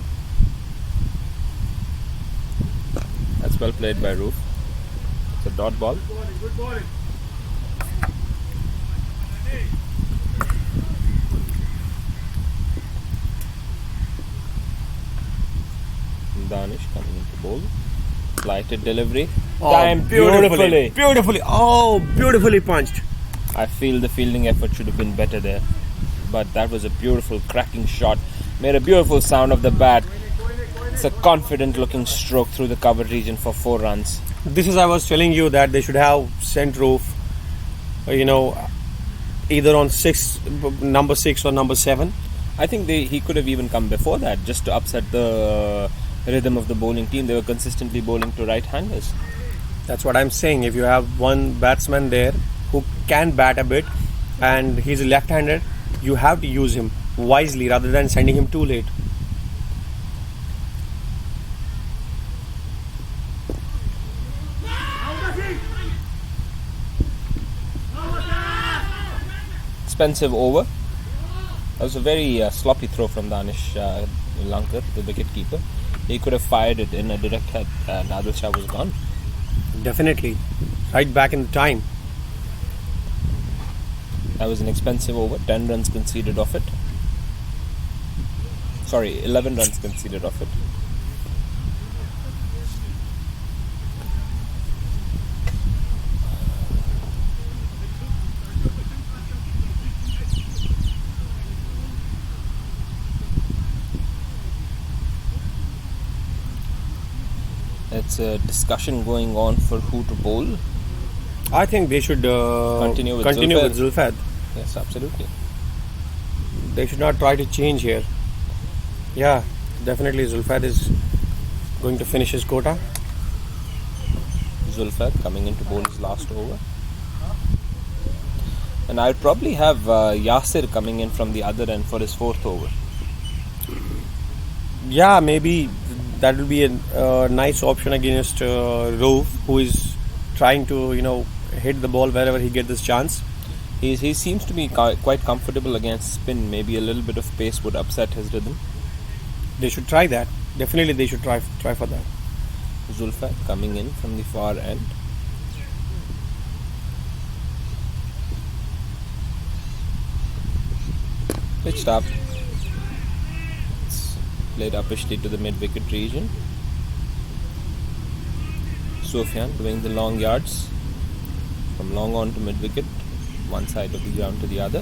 That's well played by Roof. It's a dot ball. Danish coming into bowl. Flighted delivery. Timed beautifully. Beautifully. Oh, beautifully punched. I feel the fielding effort should have been better there. But that was a beautiful cracking shot. Made a beautiful sound of the bat. It's a confident looking stroke through the covered region for 4 runs. This is, I was telling you that they should have sent Roof, either on number 6 or number 7. I think he could have even come before that just to upset the rhythm of the bowling team. They were consistently bowling to right-handers. That's what I'm saying. If you have one batsman there who can bat a bit and he's a left-hander, you have to use him wisely rather than sending him too late. Expensive over. That was a very sloppy throw from Danish Lankar, the wicket keeper. He could have fired it in a direct head and Adil Shah was gone. Definitely. Right back in the time. That was an expensive over. 10 runs conceded off it. Sorry, 11 runs conceded off it. It's a discussion going on for who to bowl. I think they should Continue with Zulfad. Yes, absolutely. They should not try to change here. Yeah, definitely Zulfad is going to finish his quota. Zulfat coming in to bowl his last over. And I'd probably have Yasir coming in from the other end for his 4th over. Yeah, maybe that will be a nice option against Roof, who is trying to, hit the ball wherever he gets this chance. He seems to be quite comfortable against spin. Maybe a little bit of pace would upset his rhythm. They should try that. Definitely they should try for that. Zulfat coming in from the far end. Pitched up. It's played uppishly to the mid-wicket region. Sweihan doing the long yards from long on to mid-wicket, one side of the ground to the other.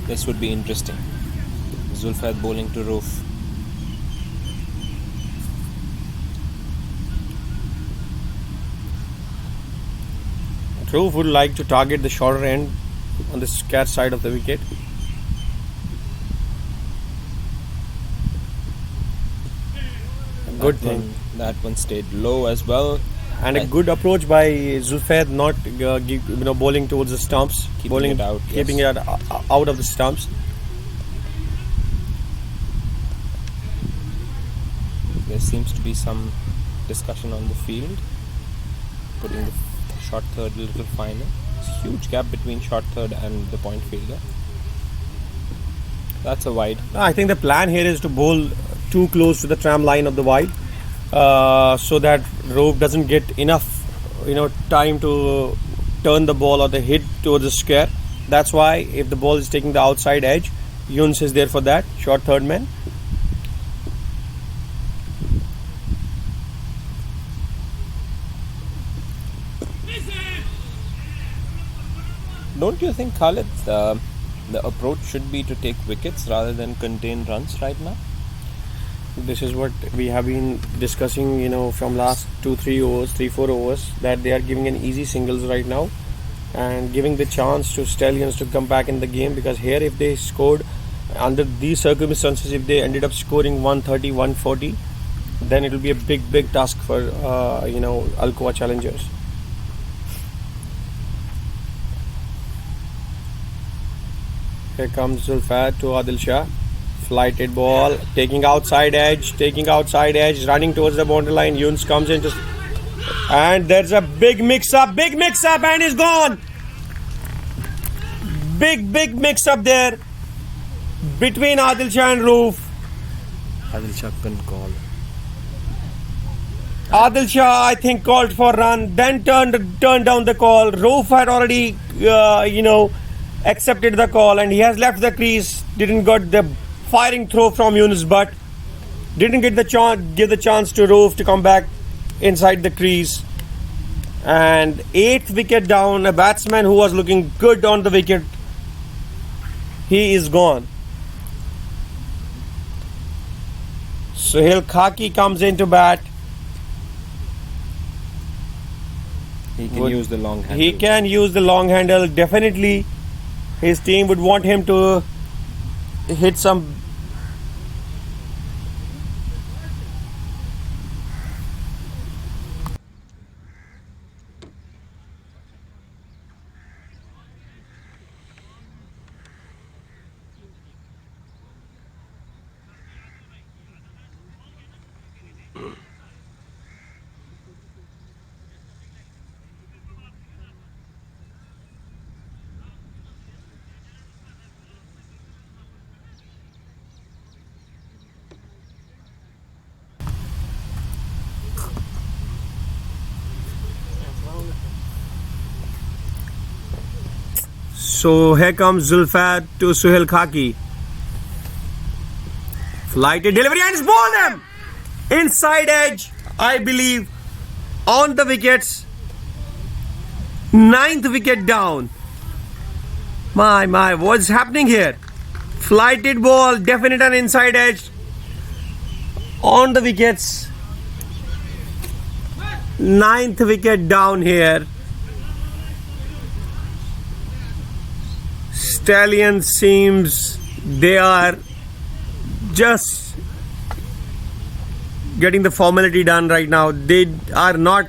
This would be interesting. Zulfat bowling to Roof. Roof would like to target the shorter end on the scarce side of the wicket. Good thing. That one stayed low as well. And a good approach by Zulfat, not bowling towards the stumps, Keeping it out, yes. keeping it out of the stumps. There seems to be some discussion on the field, putting the short third a little finer. It's a huge gap between short third and the point fielder. That's a wide. I think the plan here is to bowl too close to the tram line of the wide, so that Roof doesn't get enough, time to turn the ball or the hit towards the square. That's why if the ball is taking the outside edge, Yuns is there for that, short third man. Don't you think, Khalid, the approach should be to take wickets rather than contain runs right now? This is what we have been discussing, from last 3-4 overs, that they are giving an easy singles right now and giving the chance to Stallions to come back in the game, because here if they scored under these circumstances, if they ended up scoring 130, 140, then it will be a big task for Alcoa challengers. Here comes Zulfat to Adil Shah. Flighted ball, taking outside edge, running towards the boundary line. Yuns comes into, and there's a big mix up, and he's gone. big mix up there between Adil Shah and Roof. Adil Shah couldn't call. Adil Shah, I think, called for run, then turned down the call. Roof had already, accepted the call, and he has left the crease. Didn't got the firing throw from Yunus, but didn't get the give the chance to Roof to come back inside the crease. And 8th wicket down, a batsman who was looking good on the wicket, he is gone. Sohail Khaki comes into bat. He can use the long handle. He can use the long handle. Definitely, his team would want him to hit some. So here comes Zulfat to Sohail Khaki. Flighted delivery and it's bowled him! Inside edge, I believe, on the wickets. 9th wicket down. My, what's happening here? Flighted ball, definite and inside edge on the wickets. 9th wicket down here. Stallions seems they are just getting the formality done right now. They are not,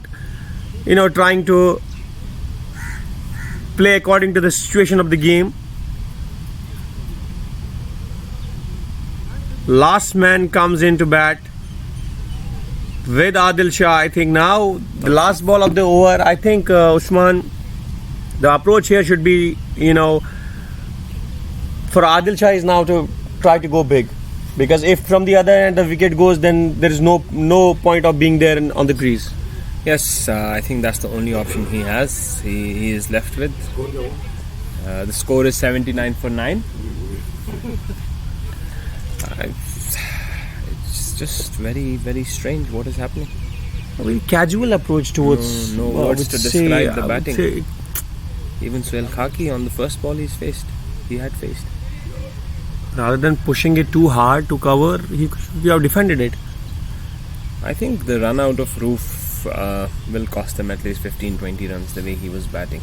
trying to play according to the situation of the game. Last man comes into bat with Adil Shah. I think now the last ball of the over. I think Usman, the approach here should be, for Adil Shah is now to try to go big, because if from the other end the wicket goes, then there is no point of being there on the crease. Yes, I think that's the only option he has. He is left with. The score is 79 for 9. It's just very, very strange what is happening. A very casual approach towards. No words to describe the batting. Even Sohail Khaki on the first ball he had faced. Rather than pushing it too hard to cover, he should have defended it. I think the run out of Roof will cost them at least 15-20 runs the way he was batting.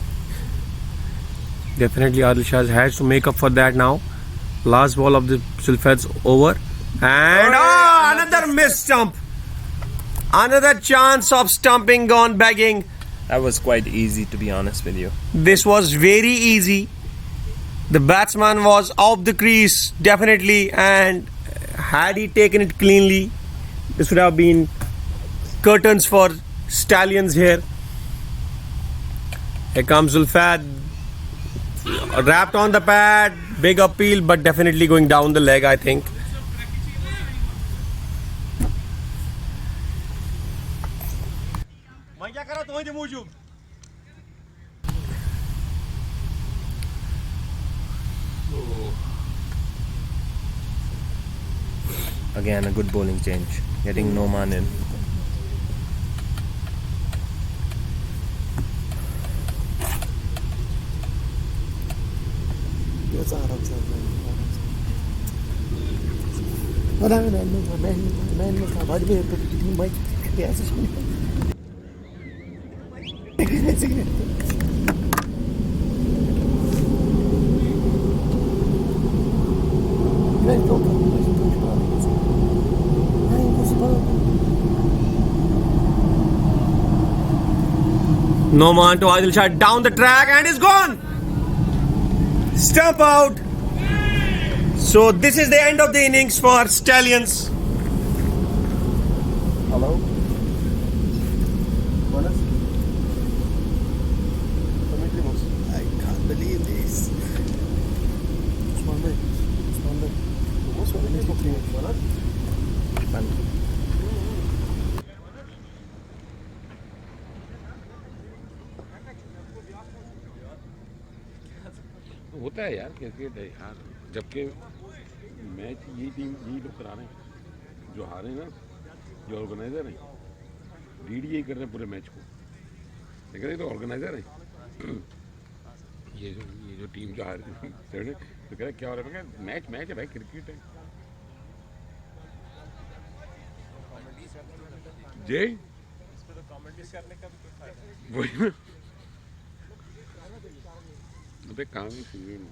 Definitely Adil Shah has to make up for that now. Last ball of the Zulfat's over. And another missed stump. Another chance of stumping gone begging. That was quite easy, to be honest with you. This was very easy. The batsman was off the crease, definitely, and had he taken it cleanly, this would have been curtains for Stallions here. Here comes Zulfat, wrapped on the pad, big appeal, but definitely going down the leg, I think. Again, a good bowling change. Getting no man in. No man to Adil Shah, down the track and is gone. Stump out. So this is the end of the innings for Stallions. Hello? I can't believe this. होता है यार, cricket है यार। जबकि match यही लोग करा रहे हैं, जो हारे ना, जो ऑर्गेनाइजर हैं, लीड यही कर रहे हैं पूरे मैच को, लेकिन ये तो ऑर्गेनाइजर है। ये जो टीम जो हार तो कह रहे क्या हो रहा है, मैच है भाई, क्रिकेट है। जय वही ना, अबे काम ही सीजन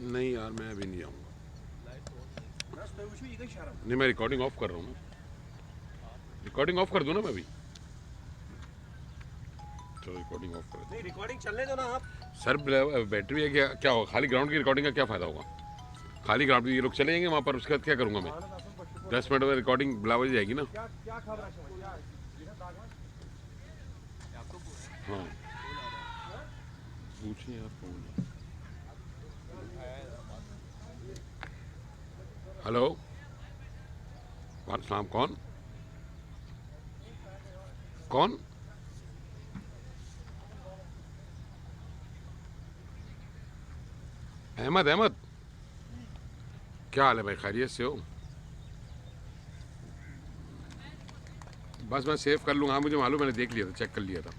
नहीं यार, मैं अभी नहीं आऊँगा। नहीं, मैं रिकॉर्डिंग ऑफ कर रहा हूँ ना, रिकॉर्डिंग ऑफ कर दूँ ना मैं अभी। चलो रिकॉर्डिंग ऑफ कर दो। नहीं, रिकॉर्डिंग चलने दो ना आप। सर बैटरी है क्या होगा, खाली ग्राउंड की रिकॉर्डिंग का क्या फ़ायदा होगा? खाली ग्राउंड ये लोग चले जाएंगे वहाँ पर, उसके बाद क्या करूँगा मैं? 10 मिनट में रिकॉर्डिंग बुलावा जाएगी ना। हाँ पूछिए यार, कौन है? हेलो, वालेकुम, कौन कौन? अहमद, क्या हाल है भाई, खैरियत से हो? बस मैं सेव कर लूँगा, हाँ मुझे मालूम, मैंने देख लिया था, चेक कर लिया था।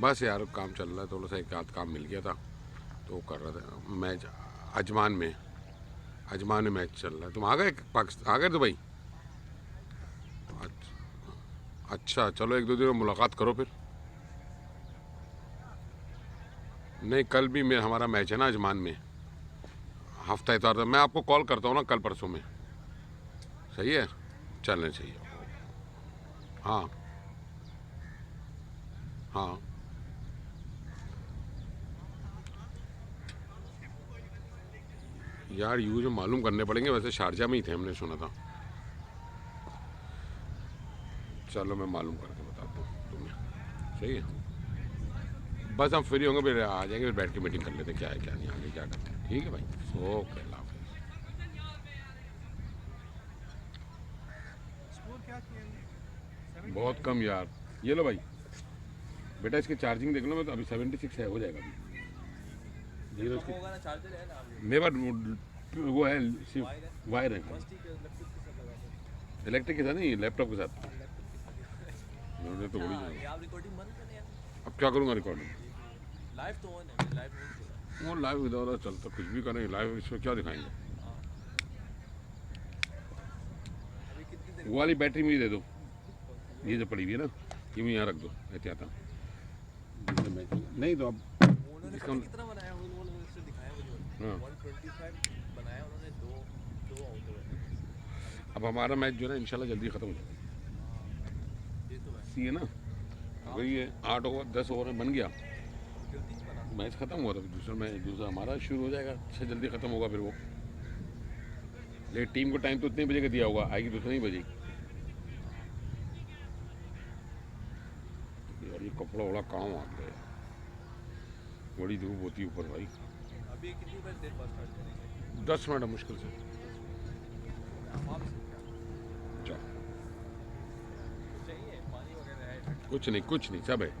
बस यार काम चल रहा है, थोड़ा सा एक आध काम मिल गया था तो कर रहा था। मैच अजमान में मैच चल रहा है। तुम आ गए पाकिस्तान, आ गए दुबई? अच्छा चलो, एक दो दिन में मुलाकात करो फिर। नहीं, कल भी हमारा मैच है ना अजमान में, हफ्ता इतवार था। मैं आपको कॉल करता हूँ ना कल परसों में, सही है? चलना चाहिए। हाँ हाँ यार, यूज मालूम करने पड़ेंगे, वैसे शारजा में ही थे हमने सुना था। चलो मैं मालूम करके बताता हूँ तुम्हें, सही है? बस हम फ्री होंगे फिर आ जाएंगे, फिर बैठ के मीटिंग कर लेते हैं क्या है क्या नहीं, आगे क्या करते हैं। ठीक है भाई, ओके, अल्लाह हाफिज़। बहुत कम यार। ये लो भाई, बेटा इसकी चार्जिंग देख लो, मैं तो अभी 76 है, हो जाएगा अभी। जीरो इसकी मेरे पास वो है, सिर्फ वायर है, इलेक्ट्रिक के साथ नहीं, लैपटॉप के साथ। तो बड़ी अब क्या करूँगा रिकॉर्डिंग? लाइव तो ऑन है, लाइव वो लाइव इधर उधर चलता, कुछ भी करेंगे लाइव, इसमें क्या दिखाएंगे? वो वाली बैटरी मुझे दे दो, ये जो पड़ी हुई है ना, ये मुझे यहाँ रख दो एहतियात। नहीं तो अब कितना बनाया उन्होंने दिखाया मुझे। हाँ 125 बनाया उन्होंने, दो आउट हुए। अब हमारा मैच जो है ना इंशाल्लाह जल्दी ख़त्म हो जाएगा। ये तो है, सी है ना, अगर ये 8 ओवर 10 ओवर में बन गया, मैच ख़त्म हुआ, तो दूसरा हमारा शुरू हो जाएगा, अच्छा जल्दी ख़त्म होगा फिर वो। लेकिन टीम को टाइम तो उतने बजे का दिया होगा, आएगी तो उतने ही बजे। यार ये कपड़ा वड़ा काम आ गया, बड़ी धूप होती है ऊपर भाई। अभी कितनी देर बाद स्टार्ट करेंगे? 10 मिनट मुश्किल से। चलो चाहिए पानी वगैरह है? कुछ नहीं सब है।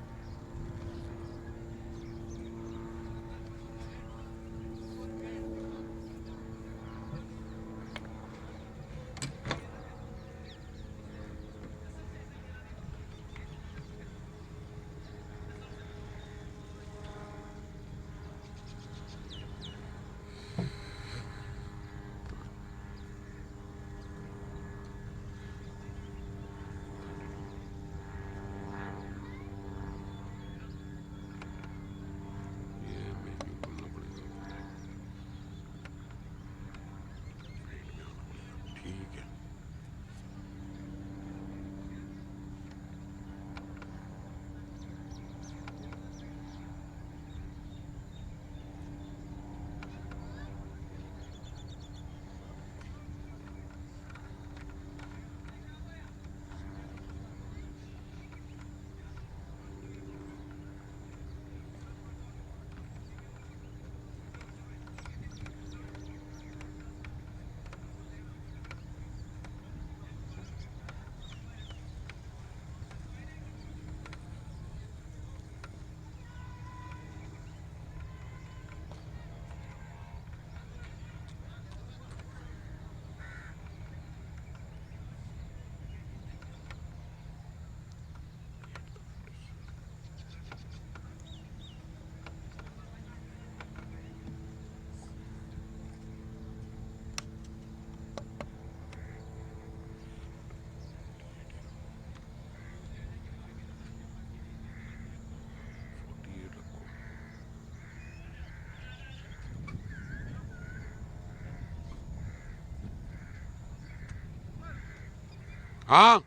हाँ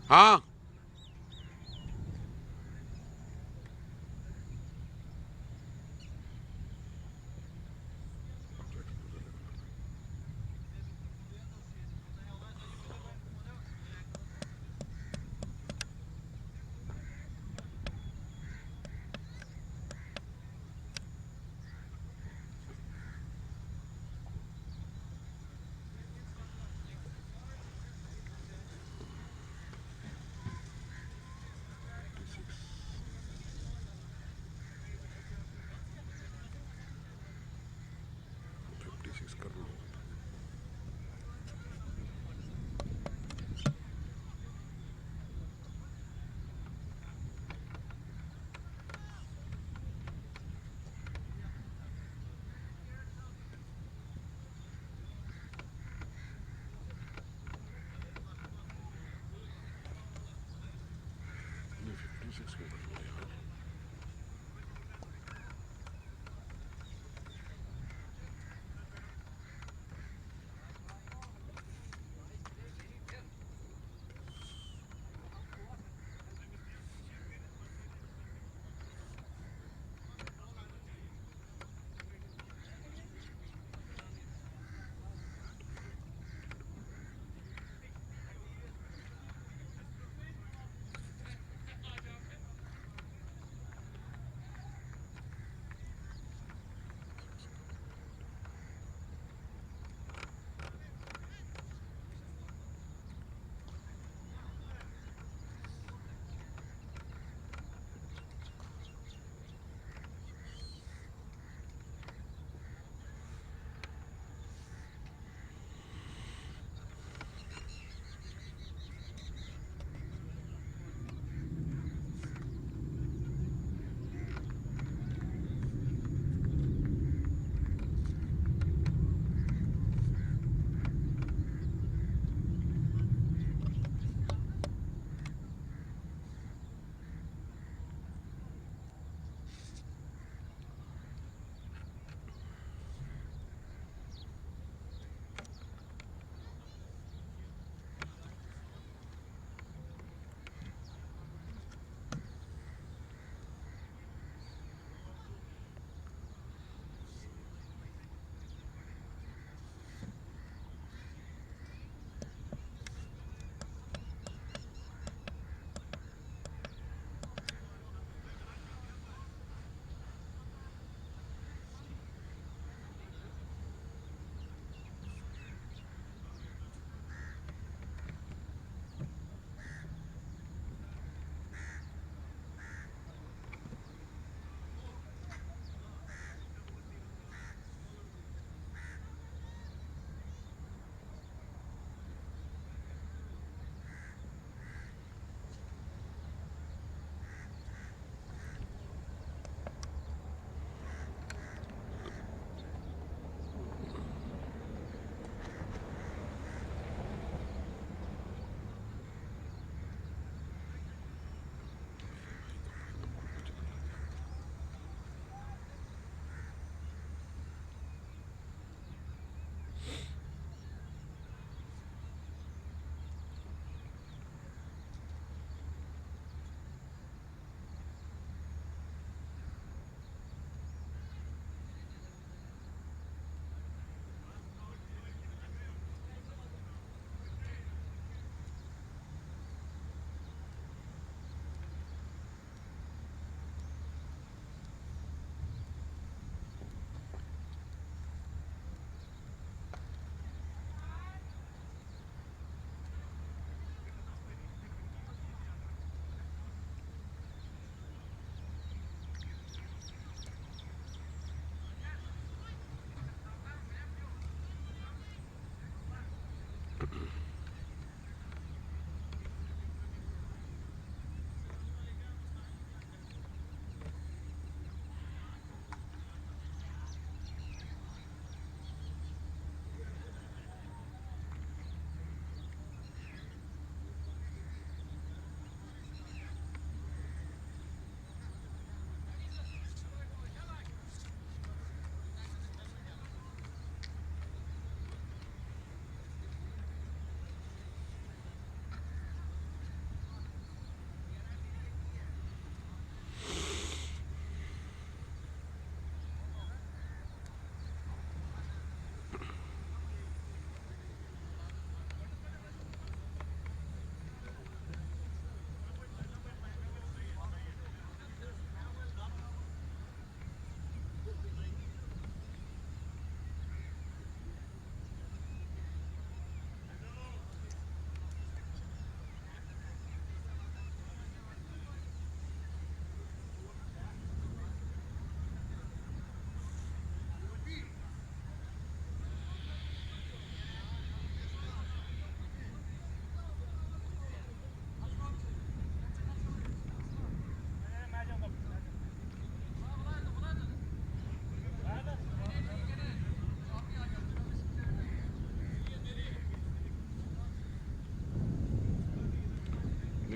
हाँ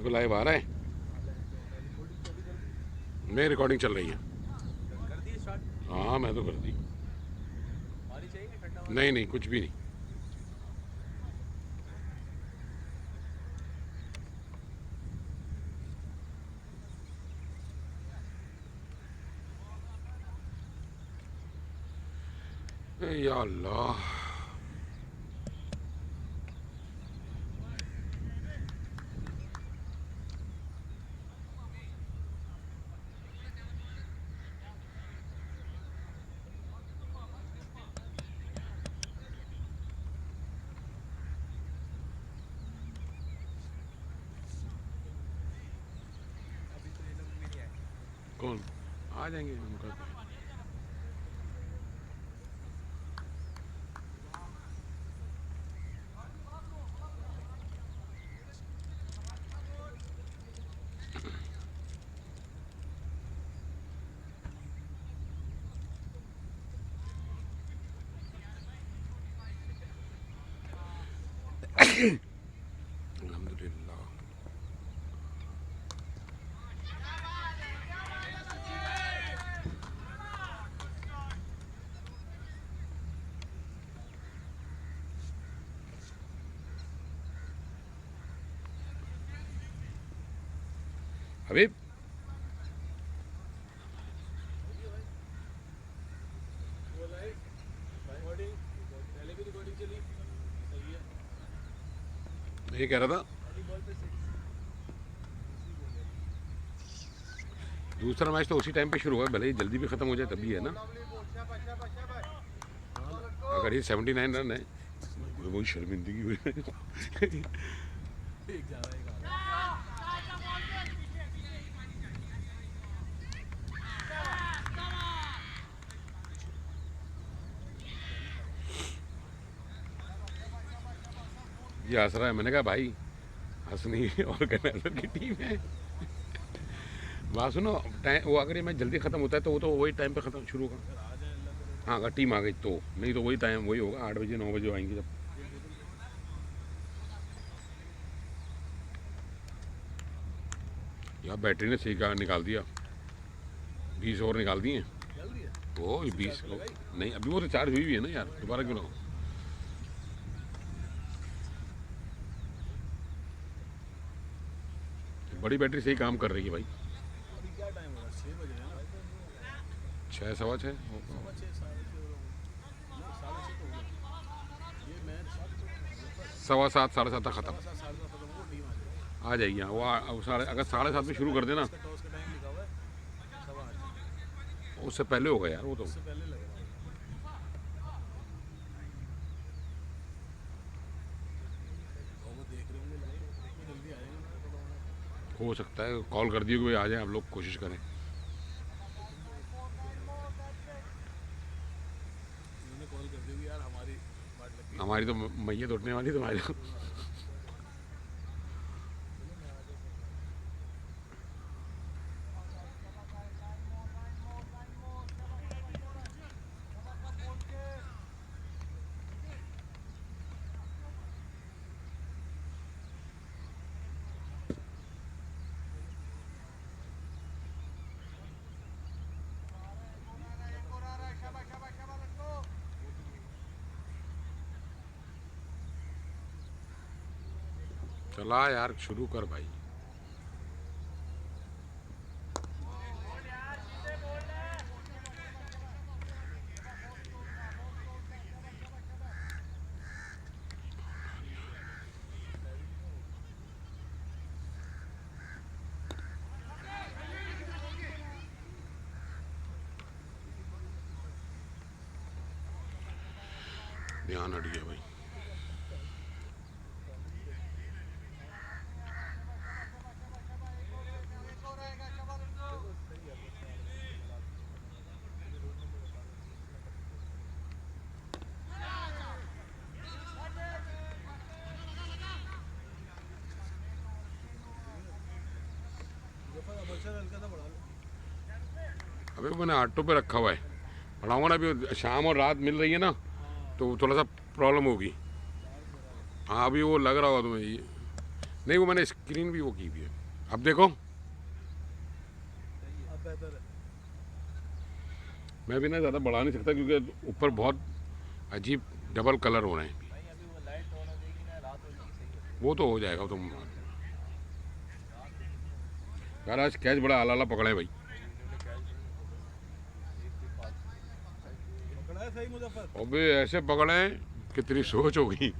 देखो लाइव आ रहा है, मेरी रिकॉर्डिंग चल रही है। हाँ मैं तो कर दी। नहीं नहीं कुछ भी नहीं। या अल्लाह, कौन आ जाएंगे उनका। अल्हम्दुलिल्लाह। हबीब ये कह रहा था दूसरा मैच तो उसी टाइम पे शुरू हुआ, भले ही जल्दी भी खत्म हो जाए तभी है ना। अगर ये 79 रन है वही शर्मिंदगी हुई। ये हंस रहा है, मैंने कहा भाई हंसनी ऑर्गेनाइजर की टीम है। बात सुनो, टाइम वो अगर ये मैच जल्दी ख़त्म होता है तो वो तो वही टाइम पे ख़त्म शुरू होगा। हाँ अगर टीम आ गई तो, नहीं तो वही टाइम वही होगा, 8 बजे 9 बजे आएंगे जब। यार बैटरी ने सही कहा, निकाल दिया 20 ओवर निकाल दिए। वो 20 नहीं, अभी वो तो चार्ज हुई भी है ना यार, दोबारा क्यों ना हो। बड़ी बैटरी सही काम कर रही है भाई। 6 सवा 6 सवा 7 साढ़े 7 तक ख़त्म आ जाएगी। हाँ वो साढ़े, अगर 7:30 में शुरू कर देना उससे पहले होगा यार वो तो। हो सकता है कॉल कर दिए कि भाई आ जाए, आप लोग कोशिश करें। हमारी तो मैयत उठने वाली तुम्हारी। चला यार शुरू कर भाई। ध्यान हट गया भाई। अबे मैंने ऑटो पे रखा हुआ है, पढ़ाऊंगा ना। अभी शाम और रात मिल रही है ना तो थोड़ा सा प्रॉब्लम होगी। हाँ अभी वो लग रहा होगा तुम्हें, ये नहीं वो मैंने स्क्रीन भी वो की हुई है। अब देखो अब बेहतर है। मैं भी ना ज़्यादा बढ़ा नहीं सकता क्योंकि ऊपर बहुत अजीब डबल कलर हो रहे हैं। भाई अभी वो लाइट होना देगी ना, रात हो जाएगी, सही हो वो तो हो जाएगा तुम यार। आज कैच बड़ा आला आला पकड़े भाई। पकड़ा है सही मुजफ्फर। अबे ऐसे पकड़े कितनी सोच होगी।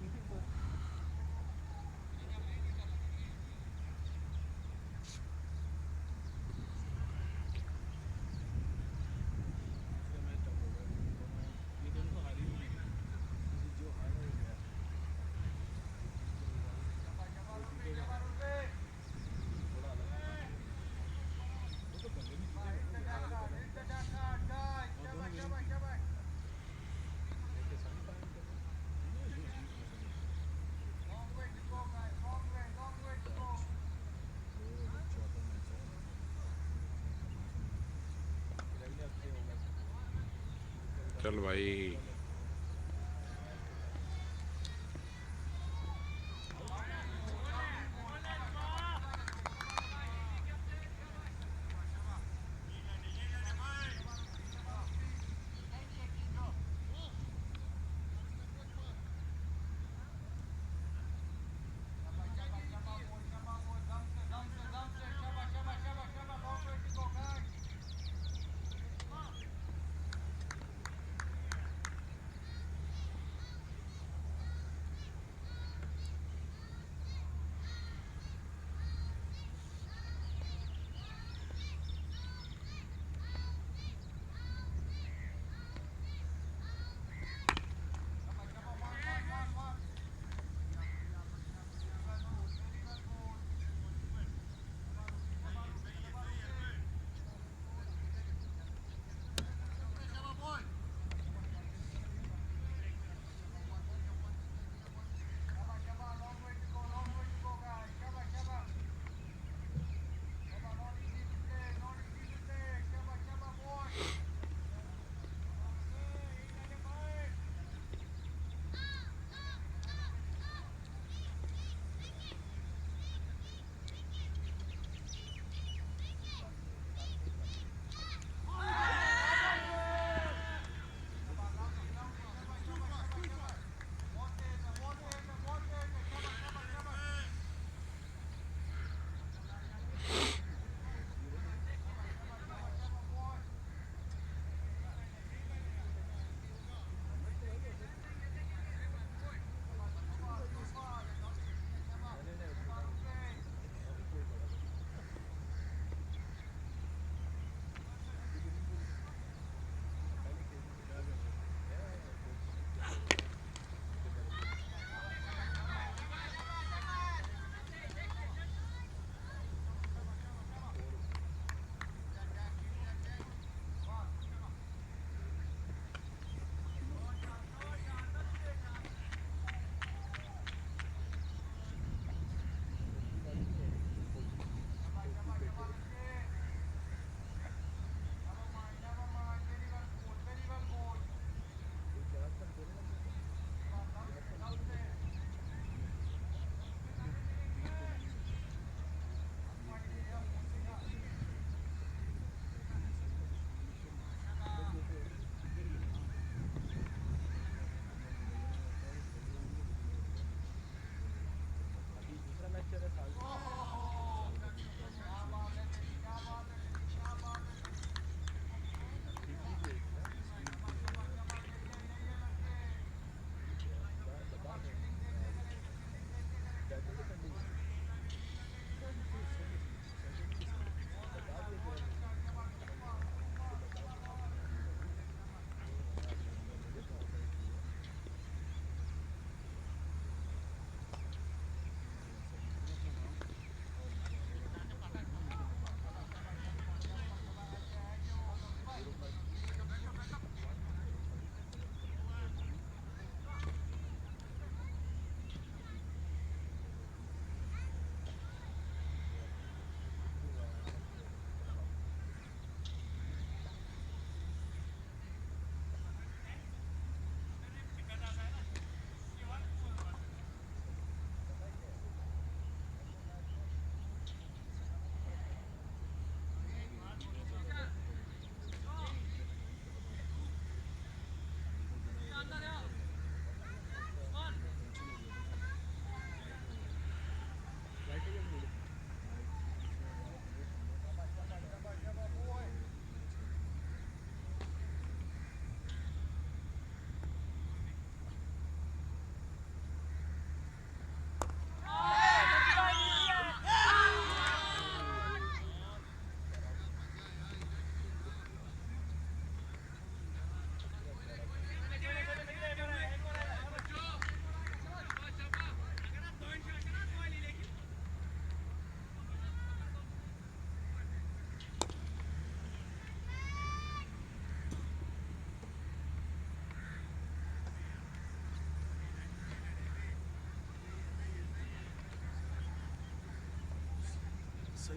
चल भाई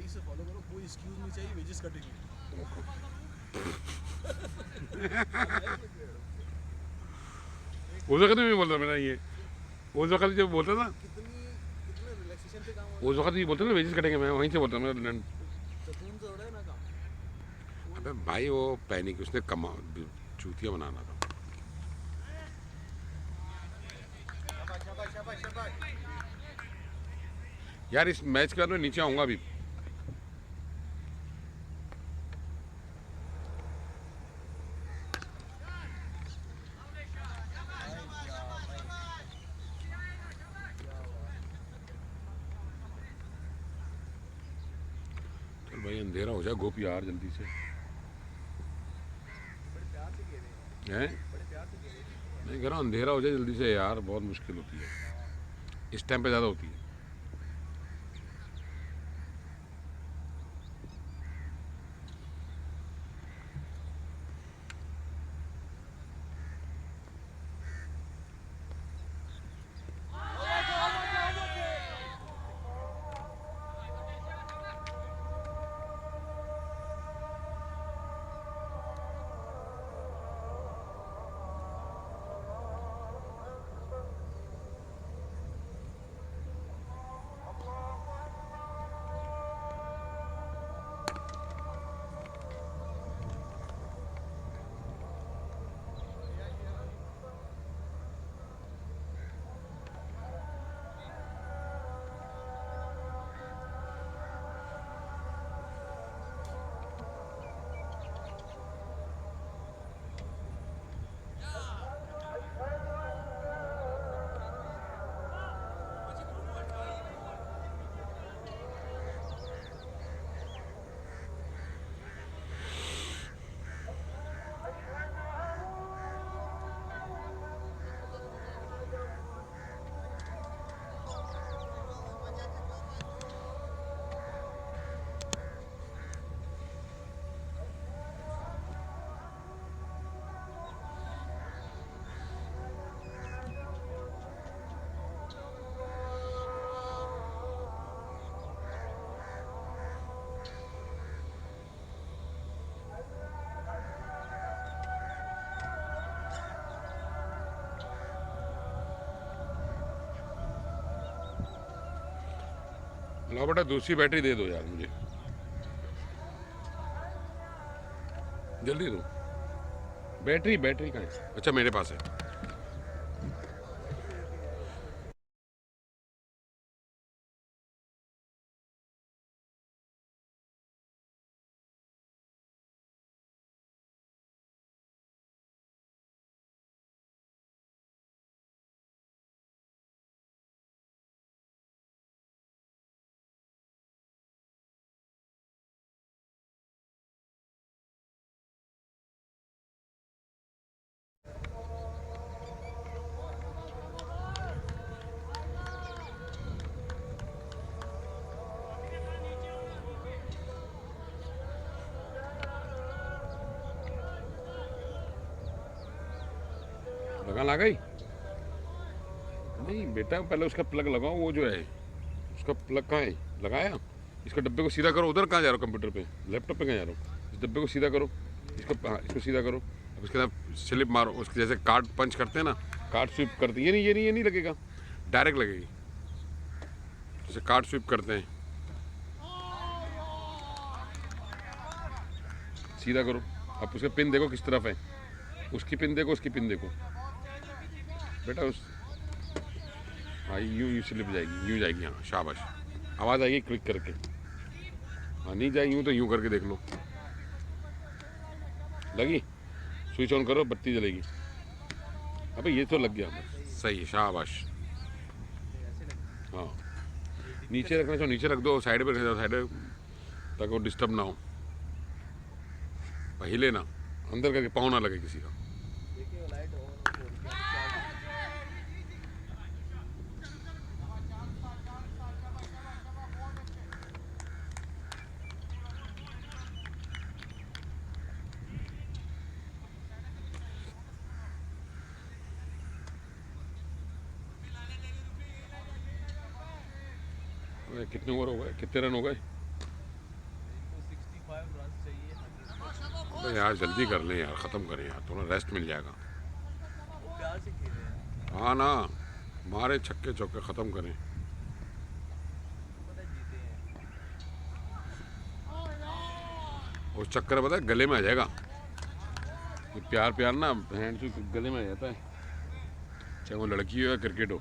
सही से फॉलो करो, कोई एक्सक्यूज नहीं चाहिए, वेजेस कटेंगे। उस वक्त नहीं बोलता मेरा ये, उस वक्त जब बोलता था कितने रिलैक्सेशन पे काम उस वक्त ये बोलता ना वेजेस कटेंगे, मैं वहीं से बोलता मेरा सुकून से हो रहा है ना काम। अबे भाई वो पैनिक उसने कमा चूतिया बनाना था। यार इस मैच के बाद मैं नीचे आऊंगा अभी। चल भाई अंधेरा हो जाए गोप यार जल्दी से हैं। नहीं कह रहा हूँ अंधेरा हो जाए जल्दी से यार, बहुत मुश्किल होती है इस टाइम पे, ज़्यादा होती है। लो बेटा दूसरी बैटरी दे दो यार मुझे, जल्दी दो। बैटरी बैटरी कहाँ है? अच्छा मेरे पास है। लगा गई नहीं बेटा, पहले उसका प्लग लगाओ, वो जो है उसका प्लग कहाँ है, लगाया। इसका डब्बे को सीधा करो। उधर कहाँ जा रहे हो कंप्यूटर पे, लैपटॉप पे कहाँ जा रहे हो? इस डब्बे को सीधा करो, इसको हाँ इसको सीधा करो। अब उसके साथ स्लिप मारो, उसके जैसे कार्ड पंच करते हैं ना, कार्ड स्विप करते हैं। ये नहीं लगेगा, डायरेक्ट लगेगी जैसे कार्ड स्विप करते हैं। सीधा करो। अब उसका पिन देखो किस तरफ है, उसकी पिन देखो, उसकी पिन देखो बेटा। उस हाँ यूँ स्लिप जाएगी, यूँ जाएगी। हाँ शाबाश, आवाज़ आएगी क्लिक करके। हाँ नहीं जाएगी यूँ तो यूँ करके देख लो। लगी? स्विच ऑन करो, बत्ती जलेगी। अबे ये तो लग गया, सही है, शाबाश। हाँ नीचे रखना चाहो नीचे रख दो, साइड पे रख दो, साइड पे, ताकि वो डिस्टर्ब ना हो। हिले ना, अंदर करके पाँव ना लगे किसी का। कितने ओवर हो गए, कितने रन हो गए? तो यार जल्दी कर लें यार, ख़त्म करें यार, थोड़ा रेस्ट मिल जाएगा। प्यार से खेल रहे हैं। हाँ ना, मारे छक्के चौके ख़त्म करें। पता है जीते हैं। उस चक्कर में पता है गले में आ जाएगा, ये प्यार प्यार ना बहन से गले में आ जाता है, चाहे वो लड़की हो या क्रिकेट हो।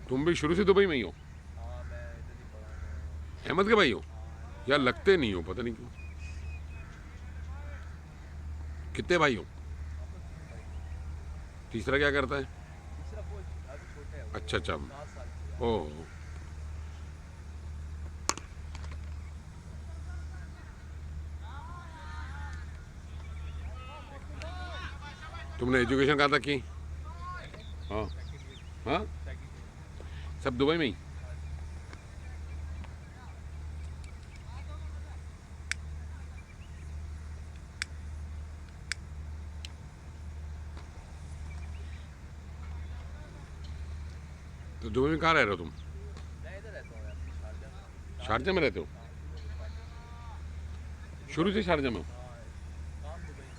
तुम भी शुरू से दुबई में ही हो? हाँ मैं इधर ही पढ़ा हूँ। अहमद के भाई हो? यार लगते नहीं हो, पता नहीं क्यों। कितने भाई हो? तीसरा क्या करता है? तीसरा वो अभी छोटा है वो, अच्छा अच्छा, 7 साल की। ओह। तुमने एजुकेशन कहाँ तक की? हाँ हाँ, सब दुबई में ही? तो दुबई में कहाँ रह रहे हो तुम? मैं इधर रहता हूँ यार, शारजा में। शारजा में रहते हो? शुरू से शारजा में हो? काम दुबई में।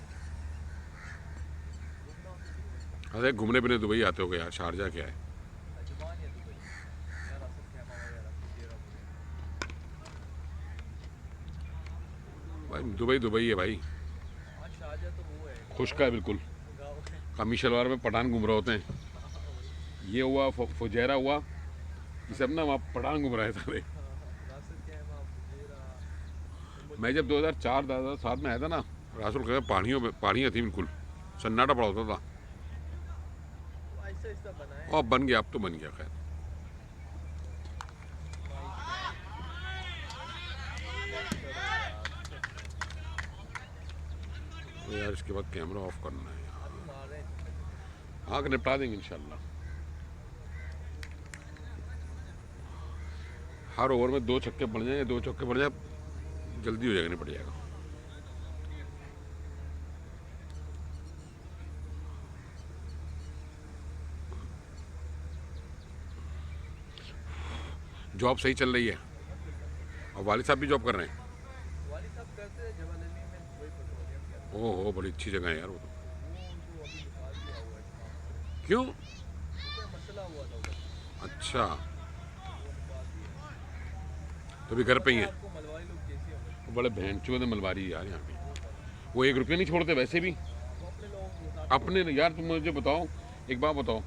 घूमना हो तो दुबई। अरे घूमने फिरने दुबई आते हो यार, शारजा क्या है? जुबान है दुबई। यार असल खेमा वगैरह फुजेरा वगैरह। भाई दुबई दुबई है भाई, हाँ शारजा तो वो है, खुश का है बिल्कुल। गाँव है। कमी शलवार में पठान घूम रहे होते हैं। ये हुआ फुजेरा हुआ, ये सब ना वहाँ पठान घूम रहे हैं सारे। रासल खेमा फुजेरा। मैं जब 2004-2007 में आया था ना, रासुल के पहाड़ियाँ थी बिल्कुल, सन्नाटा पड़ा होता था। ऐसा ऐसा बना है। और बन गया, अब तो बन गया खैर। तो यार इसके बाद कैमरा ऑफ करना है यार। अभी मार रहे हैं। हाँ कि निपटा देंगे इंशाल्लाह। हर ओवर में 2 छक्के पड़ जाए, 2 चौके पड़ जाए, जल्दी हो जाएगा, निपट जाएगा। जॉब सही चल रही है? और वालिद साहब भी जॉब कर रहे हैं? वाली साहब करते हैं जवालनी में, वही पेट्रोलियम के। ओहो, बड़ी अच्छी जगह है यार वो तो। वो उनको अभी निकाल दिया हुआ है इस काम से। क्यों? कोई मसला हुआ था उधर, अच्छा, वो निकाल दिया। तो अभी घर पे ही है? आपको मलवाई लोग कैसे होंगे? वो बड़े बहनचोद है मलबारी यार यहाँ पे, वो 1 रुपया नहीं छोड़ते वैसे भी। वो अपने लोगों के साथ। अपने यार तुम मुझे बताओ, एक बात बताओ,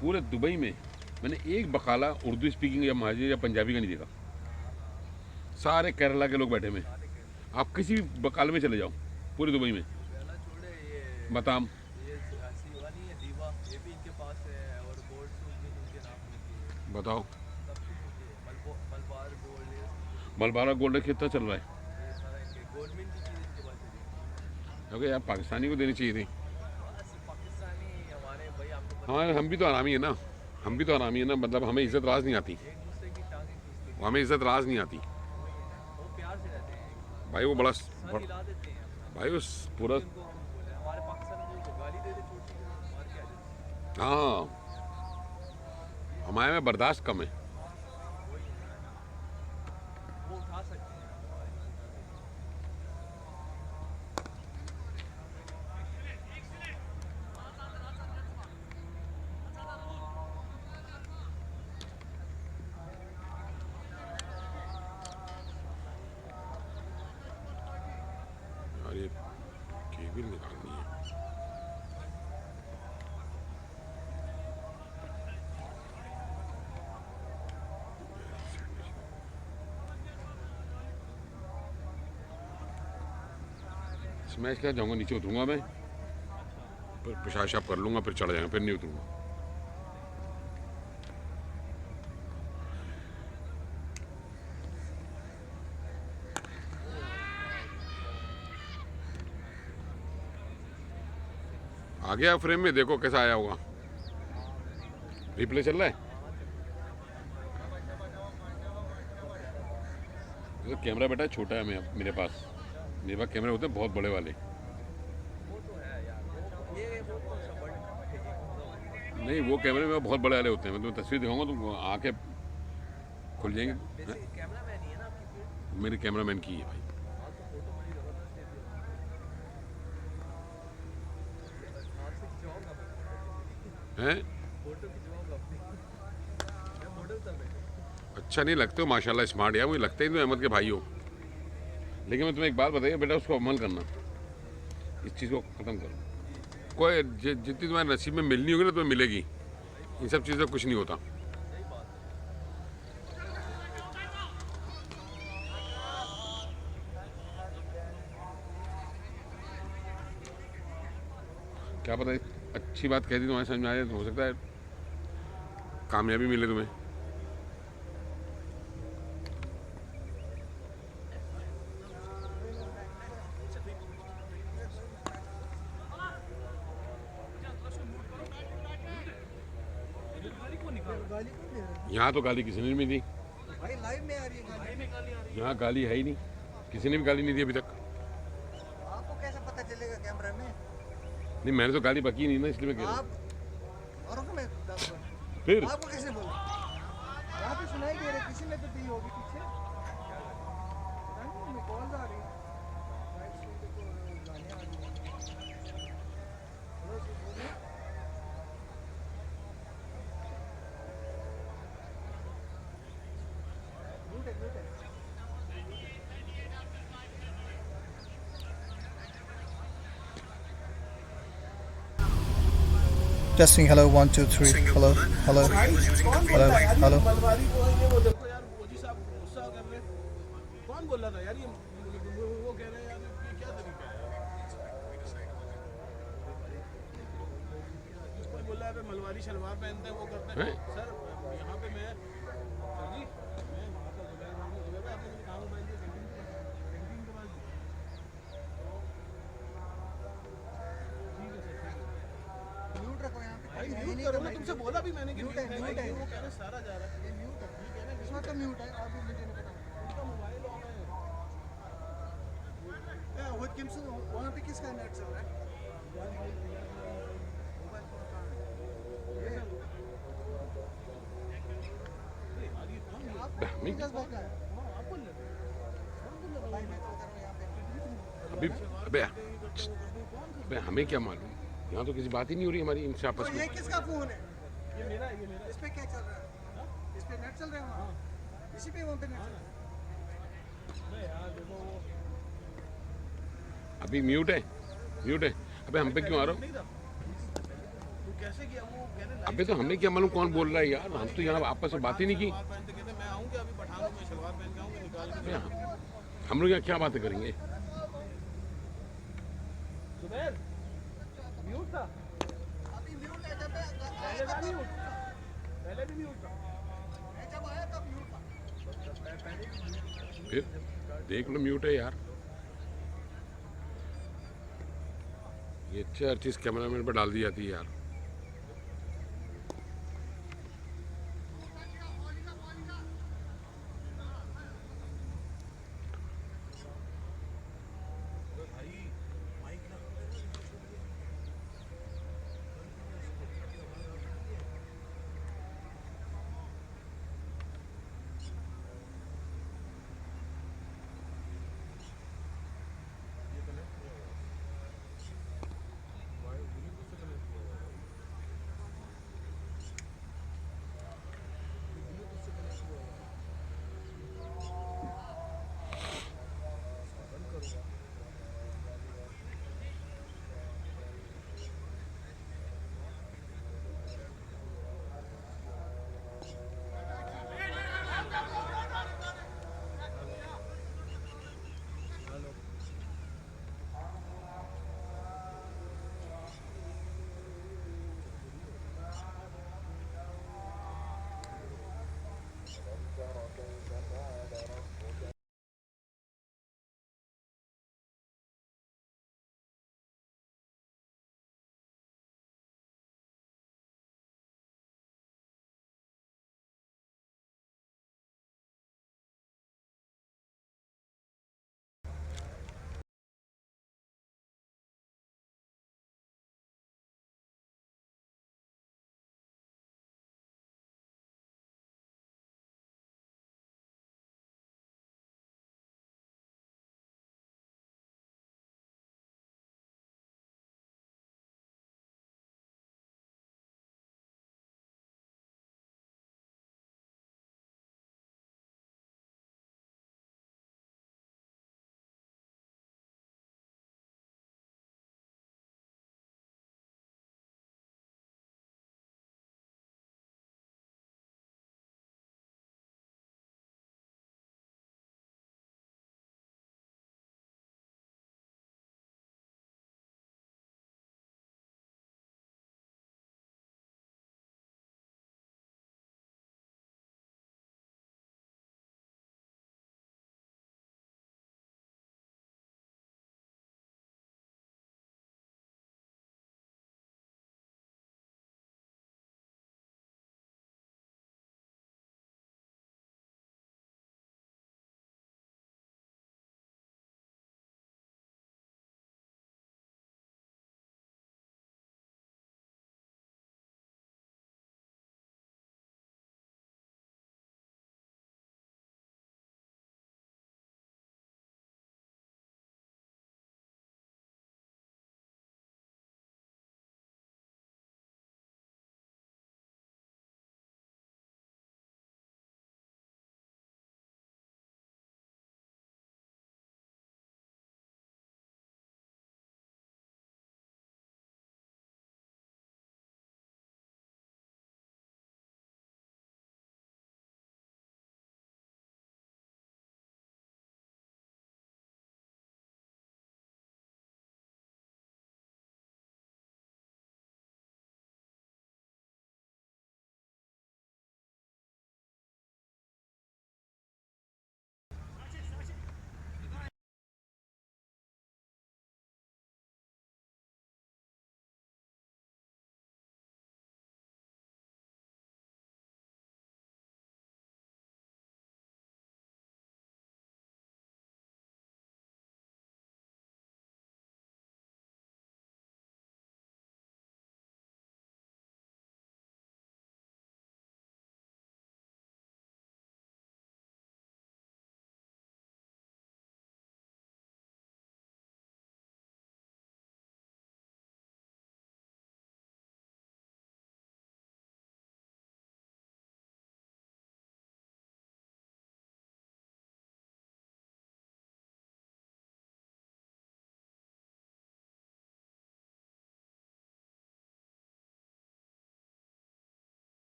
पूरे दुबई में मैंने एक बकाला उर्दू स्पीकिंग या महाजी या पंजाबी का नहीं देखा। सारे केरला के लोग बैठे हुए हैं। आप किसी भी बकाले में चले जाओ पूरे दुबई में, पहला छोड़े ये बताम ये सीवानी है, दीवा, ये भी इनके पास है, और गोल्ड सूट भी इनके नाम लिखी है। बताओ। सब कुछ इनके मलबार गोल्ड, ये मलबारा गोल्ड कितना चल रहा है? सारा इनके गवर्नमेंट की चीज़ इनके पास है। क्योंकि यार पाकिस्तानी को देनी चाहिए थी। बस पाकिस्तानी हमारे भाई, आपको पता हाँ हम भी तो आरामी है ना, हम भी तो आरामी है ना, मतलब हमें इज्जत राज नहीं आती, है, एक दूसरे की टांगें खींचते हैं। हमें इज्जत राज नहीं आती वो प्यार से रहते हैं, भाई। वो बड़ा सर हिला देते हैं अपना। भाई उस पूरा, उनको हम बोले, हमारे पाकिस्तान में जो गाली दे दे छोटी को मार के आ जाते हैं। हाँ हमारे में बर्दाश्त कम है। वो उठा सकते हैं। यार ये केबिल निकालनी है। स्मैश क्या जाऊँगा, नीचे उतरूँगा मैं, फिर पेशाब शाब कर लूँगा, फिर चढ़ जाएगा, फिर नहीं उतरूँगा। आ गया फ्रेम में, देखो कैसा आया होगा। रिप्ले चल रहा है? तो कैमरा बेटा छोटा है मेरे पास कैमरे होते हैं बहुत बड़े वाले। वो तो है यार, वो कौन सा बड़ा है? नहीं वो कैमरे में बहुत बड़े वाले होते हैं, मैं तुम्हें तस्वीर दिखाऊंगा, तुमको आंखें खुल जाएंगे। वैसे कैमरा मैन ही है ना आपकी फिर? मेरे कैमरा मैन की है भाई। हाँ हैं? अच्छा नहीं लगते हो माशाल्लाह, स्मार्ट यार, मुझे लगता ही नहीं अहमद के भाई हो। लेकिन मैं तुम्हें एक बात बताइए बेटा, उसको अमल करना, इस चीज़ को ख़त्म करो। कोई जितनी तुम्हारे नसीब में मिलनी होगी ना तुम्हें मिलेगी, इन सब चीज़ों का कुछ नहीं होता। क्या पता अच्छी बात कह दी तुम्हारे समझ में आ जाए तो हो सकता है कामयाबी मिले तुम्हें। यहाँ तो गाली किसी ने नहीं दी भाई, लाइव में आ रही है। यहाँ गाली है ही नहीं, किसी ने भी गाली नहीं दी अभी तक। आपको कैसे पता चलेगा कैमरा में? नहीं मैंने तो गाली बकी नहीं ना, इसलिए मैं कह रहा हूँ। आप औरों को मैं फिर आपको कैसे बोला? यहाँ पे सुनाई दे रहा, किसी ने तो दी होगी पीछे। कॉल आ रही है। Testing, hello, 1 2 3, hello, hello, hello, hello. Malabari को ये वो देखो यार, मोदी साहब गुस्सा कर रहे हैं। कौन बोल रहा था यार, ये वो कह रहे हैं यार, ये क्या तरीका है यार? कोई बोल रहा है मलबारी शलवार पहनते हैं, वो करते हैं। सर यहाँ पे मैं, सर जी मैं वहाँ का जुबैर भाई, आपने मुझे कहाँ मोबाइल दिया? कैंटीन के पास। ठीक है सर, म्यूट रखो यहाँ पे। भाई म्यूट करो ना, तुमसे बोला भी मैंने कि म्यूट है, म्यूट है। वो कह रहे सारा जा रहा है। ये म्यूट है, ठीक है ना? इसमें तो म्यूट है, आप भी मुझे नहीं पता। उनका मोबाइल ऑन है। वो किमसे वहाँ पे किसका नेट चल रहा है? मोबाइल फोन कहाँ है? ये आप नहीं। 10 बात है। आप बोल रहे थे। भाई मैं तो कर रहा हूँ यहाँ पे। अभी अबे हमें क्या मालूम, यहाँ तो किसी बात ही नहीं हो रही हमारी इनसे आपस तो में। ये किसका फोन है? ये मेरा है, ये मेरा है। इस पे क्या चल रहा है? इस पे नेट चल रहा है वहाँ? इसी पे वहाँ पे नेट चल रहा है? नहीं यार देखो वो अभी म्यूट है, म्यूट है। अबे हम पे क्यों आ रहा हो? नहीं था। तू कैसे किया? वो कह रहे अबे तो हमें क्या मालूम कौन बोल रहा है यार, हम तो यहाँ आपस में बात ही नहीं की। शलवार पहनते कहते मैं आऊँगी अभी पठानों में, शलवार पहन के आऊँगी, निकाल के। अबे हम लोग यहाँ क्या बातें करेंगे? जुबैर म्यूट था, अभी म्यूट है, जब पहले था म्यूट, पहले भी म्यूट था। मैं जब आया तब म्यूट था। फिर देख लो म्यूट है यार। ये हर चीज़ कैमरामैन पर डाल दी जाती है यार।